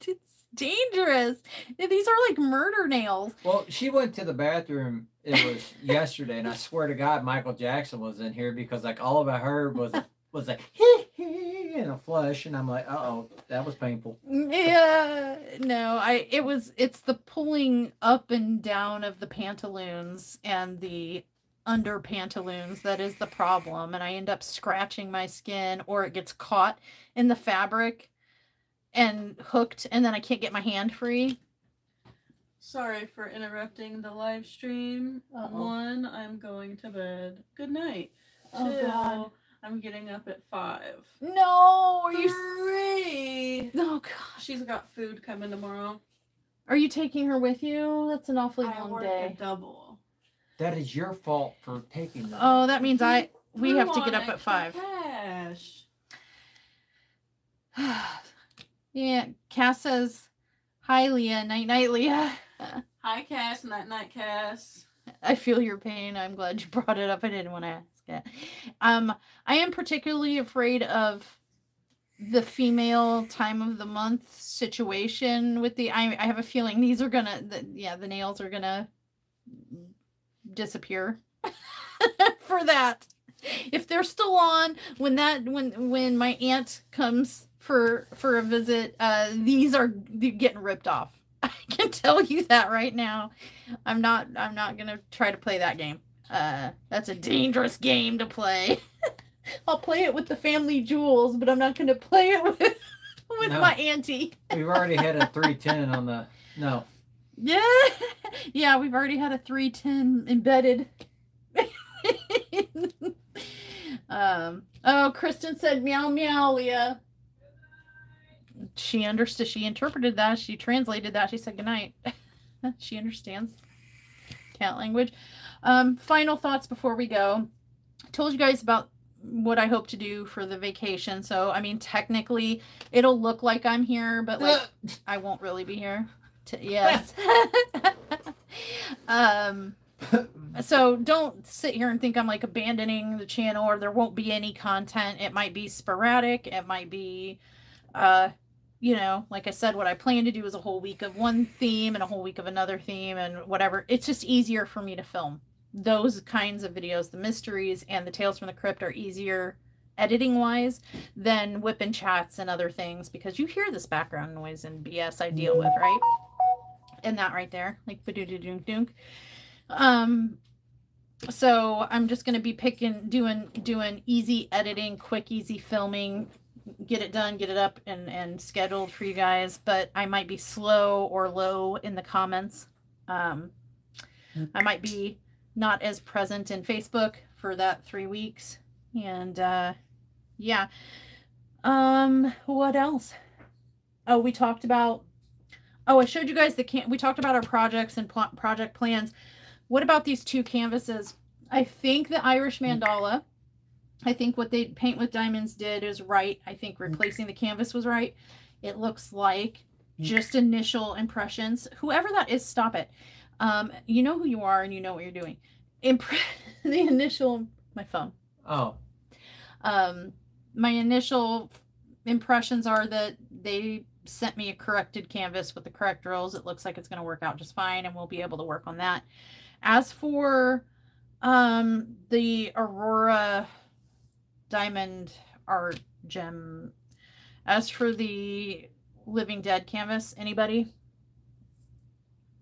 It's dangerous. These are like murder nails. Well, she went to the bathroom. It was yesterday, and I swear to God, Michael Jackson was in here because, like, all of I heard was like in a flush, and I'm like, uh-oh, that was painful. Yeah, no, it's the pulling up and down of the pantaloons and the under pantaloons that is the problem, and I end up scratching my skin, or it gets caught in the fabric and hooked, and then I can't get my hand free. Sorry for interrupting the live stream. One, I'm going to bed. Good night. Oh, Two, God. I'm getting up at 5. No, are you... 3. Oh, gosh. She's got food coming tomorrow. Are you taking her with you? That's an awfully I long work day. a double. That is your fault for taking them. Oh, that means we have to get up at 5. Cash. Yeah, Cass says, hi, Leah. Night, Leah. Hi, Cass. Night, Cass. I feel your pain. I'm glad you brought it up. I didn't want to ask it. I am particularly afraid of the female time of the month situation with the... I have a feeling these are gonna... the nails are gonna disappear for that. If they're still on when my aunt comes for a visit, these are getting ripped off. I can tell you that right now. I'm not gonna try to play that game. That's a dangerous game to play. I'll play it with the family jewels, but I'm not gonna play it with my auntie. We've already had a 310 on the Yeah, we've already had a 310 embedded. Oh, Kristen said meow meow, Leah. She understood. She interpreted that. She translated that. She said goodnight. She understands cat language. Final thoughts before we go. I told you guys about what I hope to do for the vacation. So, I mean, technically, it'll look like I'm here, but like I won't really be here. Yes. So don't sit here and think I'm like abandoning the channel or there won't be any content. It might be sporadic. It might be, you know, like I said, what I plan to do is a whole week of one theme and a whole week of another theme and whatever. It's just easier for me to film those kinds of videos. The mysteries and the Tales from the Crypt are easier editing wise than WIP'n chats and other things because you hear this background noise and BS I deal with, right? And that right there, like ba-doo-doo-dunk-dunk. So I'm just going to be doing easy editing, quick, easy filming, get it done, get it up and scheduled for you guys. But I might be slow or low in the comments. I might be not as present in Facebook for that 3 weeks. And, yeah. What else? Oh, we talked about, Oh, I showed you guys we talked about our projects and project plans. What about these 2 canvases? I think the Irish mandala, I think what they Paint with Diamonds did is right. I think replacing the canvas was right. It looks like just initial impressions. Whoever that is, stop it. You know who you are and you know what you're doing. The initial, my phone. Oh. My initial impressions are that they sent me a corrected canvas with the correct drills. It looks like it's going to work out just fine, and we'll be able to work on that. As for the Aurora Diamond Art gem, as for the Living Dead canvas, anybody?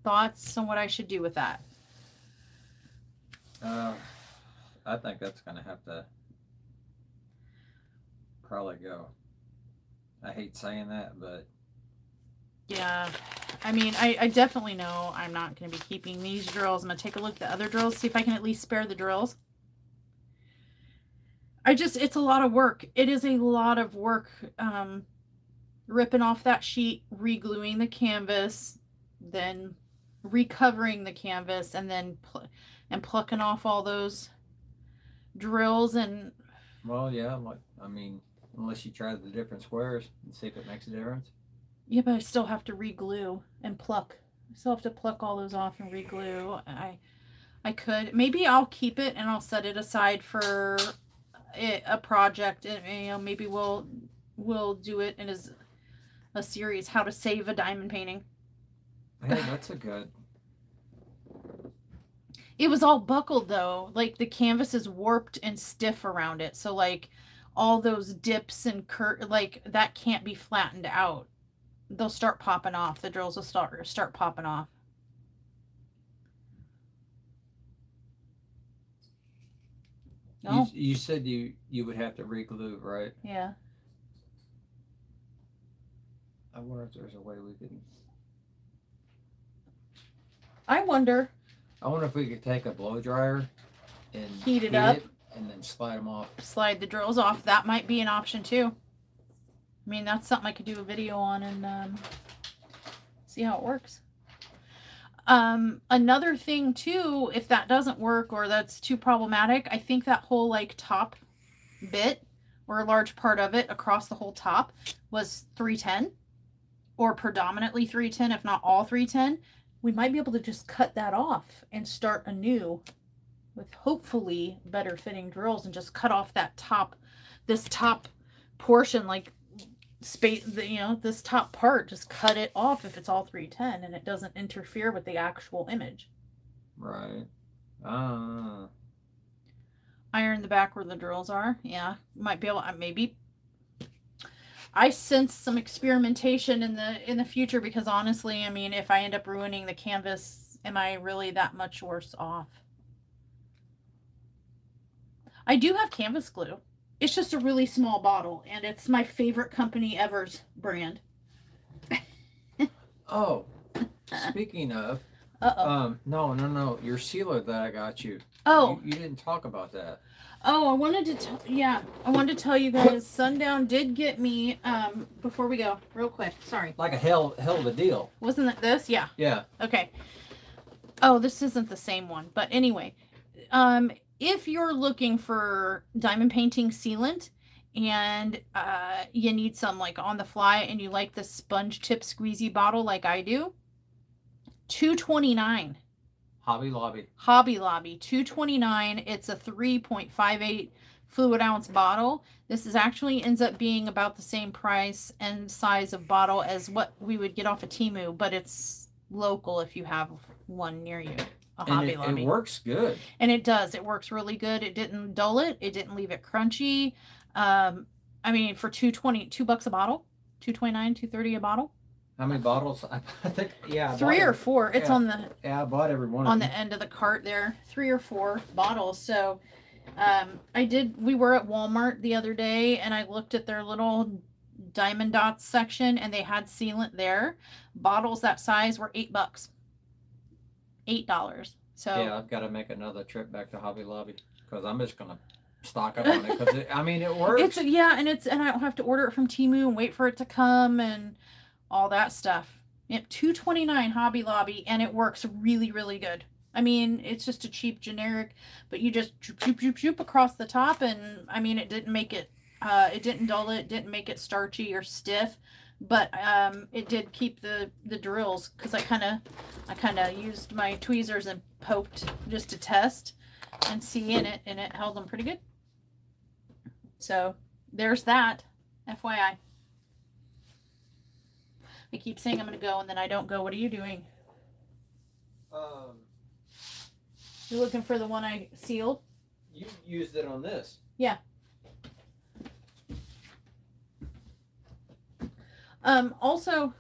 Thoughts on what I should do with that? I think that's going to have to probably go. I hate saying that, but yeah, I mean, I definitely know I'm not going to be keeping these drills. I'm going to take a look at the other drills, see if I can at least spare the drills. It's a lot of work. It is a lot of work, ripping off that sheet, re-gluing the canvas, then recovering the canvas, and then plucking off all those drills. And well, yeah, like, I mean, unless you try the different squares and see if it makes a difference. Yeah, but I still have to re-glue and pluck. I still have to pluck all those off and re-glue. I could. Maybe I'll keep it and I'll set it aside for a project. And, you know, maybe we'll do it in a series, how to save a diamond painting. Hey, that's a good. It was all buckled though. Like the canvas is warped and stiff around it. So like all those dips and like that can't be flattened out. They'll start popping off. The drills will start popping off. No? You said you would have to re-glue, right? Yeah. I wonder if there's a way we could. I wonder if we could take a blow dryer and heat it up and then slide them off. Slide the drills off. That might be an option too. I mean, that's something I could do a video on and see how it works. Another thing too, if that doesn't work or that's too problematic, I think that whole like top bit or a large part of it across the whole top was 310 or predominantly 310, if not all 310. We might be able to just cut that off and start anew with hopefully better fitting drills and just cut off that this top portion, like space, you know, this top part, just cut it off if it's all 310 and it doesn't interfere with the actual image. Right. Iron the back where the drills are. Yeah, might be able. Maybe. I sense some experimentation in the future because honestly, I mean, if I end up ruining the canvas, am I really that much worse off? I do have canvas glue. It's just a really small bottle, and it's my favorite company ever's brand. Oh, speaking of, no, your sealer that I got you. Oh, you didn't talk about that. Oh, I wanted to tell you guys, Sundown did get me, before we go, real quick, sorry. Like a hell of a deal. Wasn't it this? Yeah. Yeah. Okay. Oh, this isn't the same one, but anyway, if you're looking for diamond painting sealant and you need some like on the fly and you like the sponge tip squeezy bottle like I do, $2.29. Hobby Lobby, $2.29. It's a 3.58 fluid ounce bottle. This is actually ends up being about the same price and size of bottle as what we would get off of Temu, but it's local if you have one near you. Hobby Lobby. It works good. And it does. It works really good. It didn't dull it. It didn't leave it crunchy. I mean, for $2 a bottle, $2.29, $2.30 a bottle. How many bottles? I think, yeah. 3 or 4. It's on the... Yeah, I bought every one on the end of the cart there. 3 or 4 bottles. So, we were at Walmart the other day, and I looked at their little diamond dots section, and they had sealant there. Bottles that size were $8. $8. So yeah, I've got to make another trip back to Hobby Lobby because I'm just gonna stock up on it because I mean it works. And I don't have to order it from Temu and wait for it to come and all that stuff. Yep, $2.29 Hobby Lobby, and it works really, really good. I mean, it's just a cheap generic, but you just shoop, shoop, shoop, shoop across the top, and I mean, it didn't make it, it didn't dull it, didn't make it starchy or stiff, but it did keep the drills, because I kind of used my tweezers and poked just to test and see, and it held them pretty good. So there's that, FYI. I keep saying I'm going to go, and then I don't go. What are you doing? You're looking for the one I sealed? You used it on this. Yeah. Also,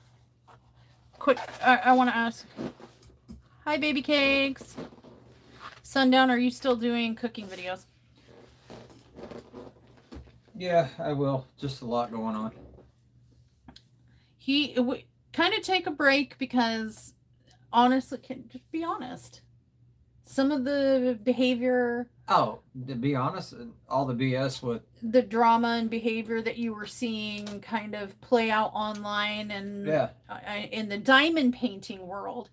quick, I want to ask. Hi, baby cakes. Sundown, are you still doing cooking videos? Yeah, I will. Just a lot going on. He kind of take a break because, honestly, just be honest. Some of the behavior. Oh, to be honest, all the BS with the drama and behavior that you were seeing kind of play out online and yeah. In the diamond painting world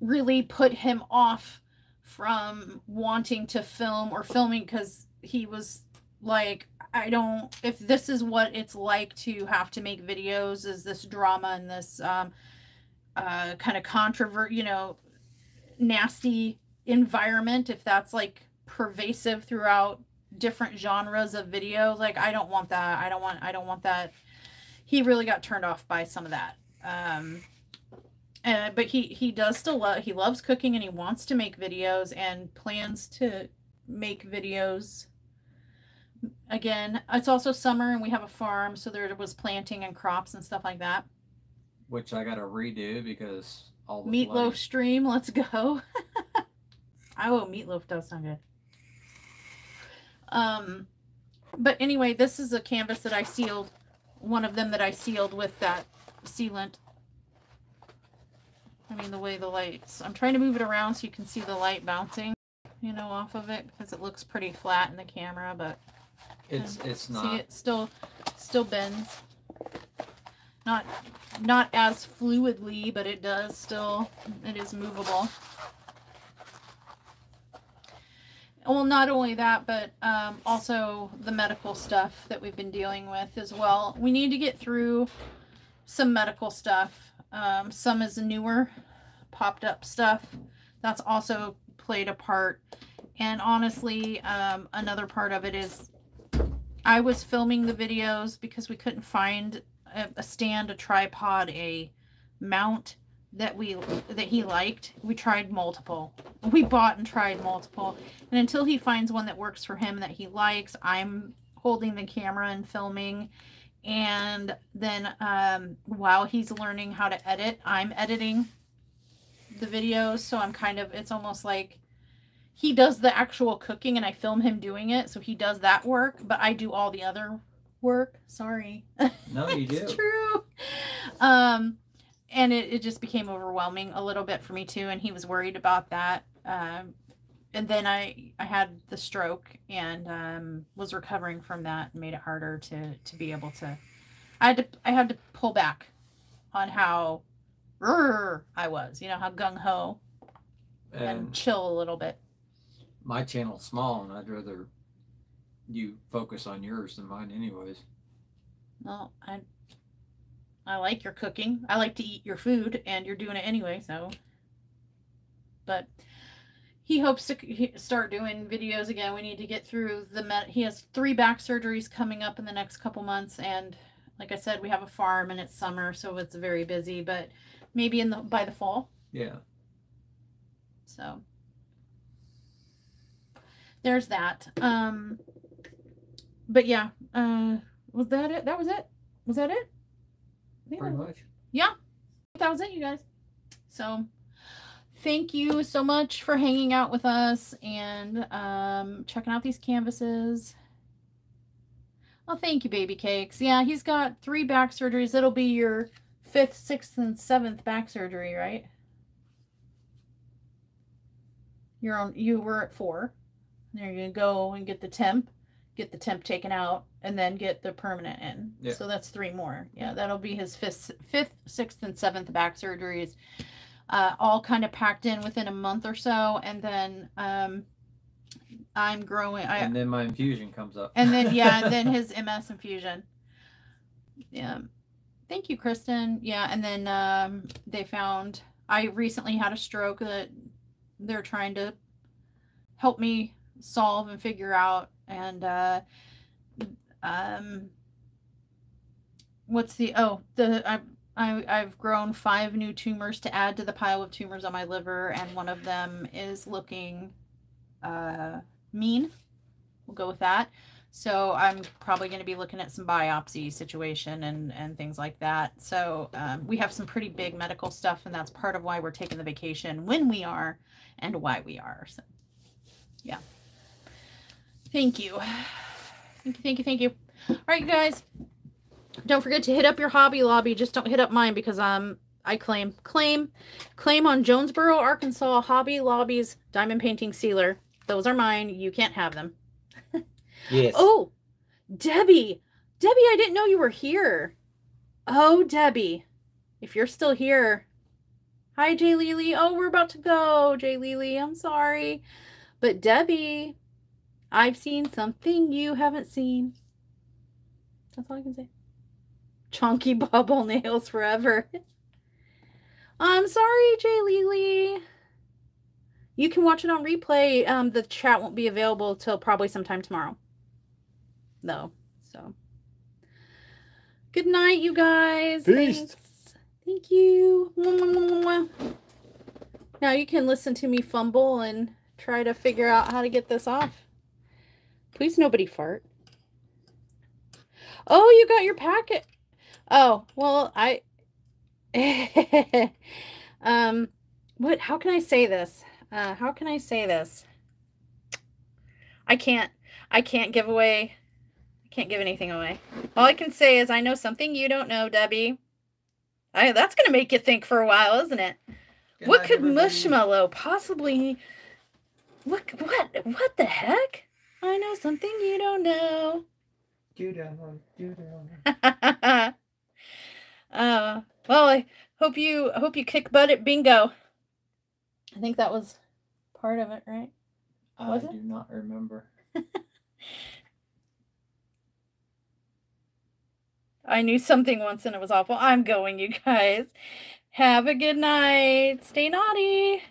really put him off from wanting to film or filming, because he was like, I don't, if this is what it's like to have to make videos, is this drama and this kind of controversy, nasty environment, if that's like pervasive throughout different genres of videos, like I don't want that. I don't want that. He really got turned off by some of that. But he does still he loves cooking, and he wants to make videos and plans to make videos again. It's also summer, and we have a farm, so there was planting and crops and stuff like that, which I gotta redo because all the meatloaf flooding. stream. Let's go. Oh, meatloaf does sound good. But anyway, this is a canvas that I sealed, one of them that I sealed with that sealant. I mean, the way the lights, I'm trying to move it around so you can see the light bouncing, off of it, because it looks pretty flat in the camera, but it's not. See, it still bends. Not as fluidly, but it does still, it is movable. Well, not only that, but also the medical stuff that we've been dealing with as well. We need to get through some medical stuff. Some is newer, popped up stuff. That's also played a part. And honestly, another part of it is I was filming the videos because we couldn't find a stand, a tripod, a mount that he liked. We tried multiple. We bought and tried multiple. And until he finds one that works for him that he likes, I'm holding the camera and filming. And then while he's learning how to edit, I'm editing the videos. So I'm kind of, it's almost like he does the actual cooking and I film him doing it. So he does that work, but I do all the other work. Sorry. No, you do. It's true. And it just became overwhelming a little bit for me too. And he was worried about that. And then I had the stroke and was recovering from that, and made it harder to be able to, I had to pull back on how I was, how gung-ho, and chill a little bit. My channel's small, and I'd rather you focus on yours than mine anyways. Well, I like your cooking. I like to eat your food, and you're doing it anyway, so. But he hopes to start doing videos again. We need to get through he has 3 back surgeries coming up in the next couple months, and like I said, we have a farm and it's summer, so it's very busy, but maybe by the fall. Yeah. So there's that. But yeah, was that it? That was it? Was that it? Pretty much. Yeah, that was it, you guys. So thank you so much for hanging out with us and checking out these canvases. Oh, thank you, baby cakes. Yeah, he's got 3 back surgeries. It'll be your 5th, 6th, and 7th back surgery, right? You were at 4. There you go and get the temp taken out, and then get the permanent in. Yeah. So that's 3 more. Yeah, that'll be his fifth, 6th, and 7th back surgeries, all kind of packed in within a month or so. And then I'm growing. And then my infusion comes up. And then, yeah, and then his MS infusion. Yeah. Thank you, Kristen. Yeah, and then they found, I recently had a stroke that they're trying to help me solve and figure out. And what's the, I've grown 5 new tumors to add to the pile of tumors on my liver, and one of them is looking mean. We'll go with that. So I'm probably going to be looking at some biopsy situation and things like that. So we have some pretty big medical stuff, and that's part of why we're taking the vacation when we are and why we are. So yeah. Thank you. Thank you. All right, you guys. Don't forget to hit up your Hobby Lobby. Just don't hit up mine because I claim on Jonesboro, Arkansas, Hobby Lobby's diamond painting sealer. Those are mine. You can't have them. Yes. Oh, Debbie, I didn't know you were here. Oh, Debbie, if you're still here. Hi, Jay Lily. Oh, we're about to go, Jay Lily. I'm sorry. But Debbie, I've seen something you haven't seen. That's all I can say. Chunky bubble nails forever. I'm sorry, Jay Lily. You can watch it on replay. The chat won't be available till probably sometime tomorrow. No. So good night, you guys. Peace. Thanks. Thank you. Now you can listen to me fumble and try to figure out how to get this off. Please nobody fart. Oh, you got your packet. Oh, well, what, how can I say this? How can I say this? I can't give away. I can't give anything away. All I can say is I know something you don't know, Debbie. That's going to make you think for a while, isn't it? Good What night, could everybody. Mushmallow possibly... What the heck? I know something you don't know. Well, I hope you kick butt at bingo. I think that was part of it, right? I do not remember. I knew something once and it was awful. I'm going, you guys. Have a good night. Stay naughty.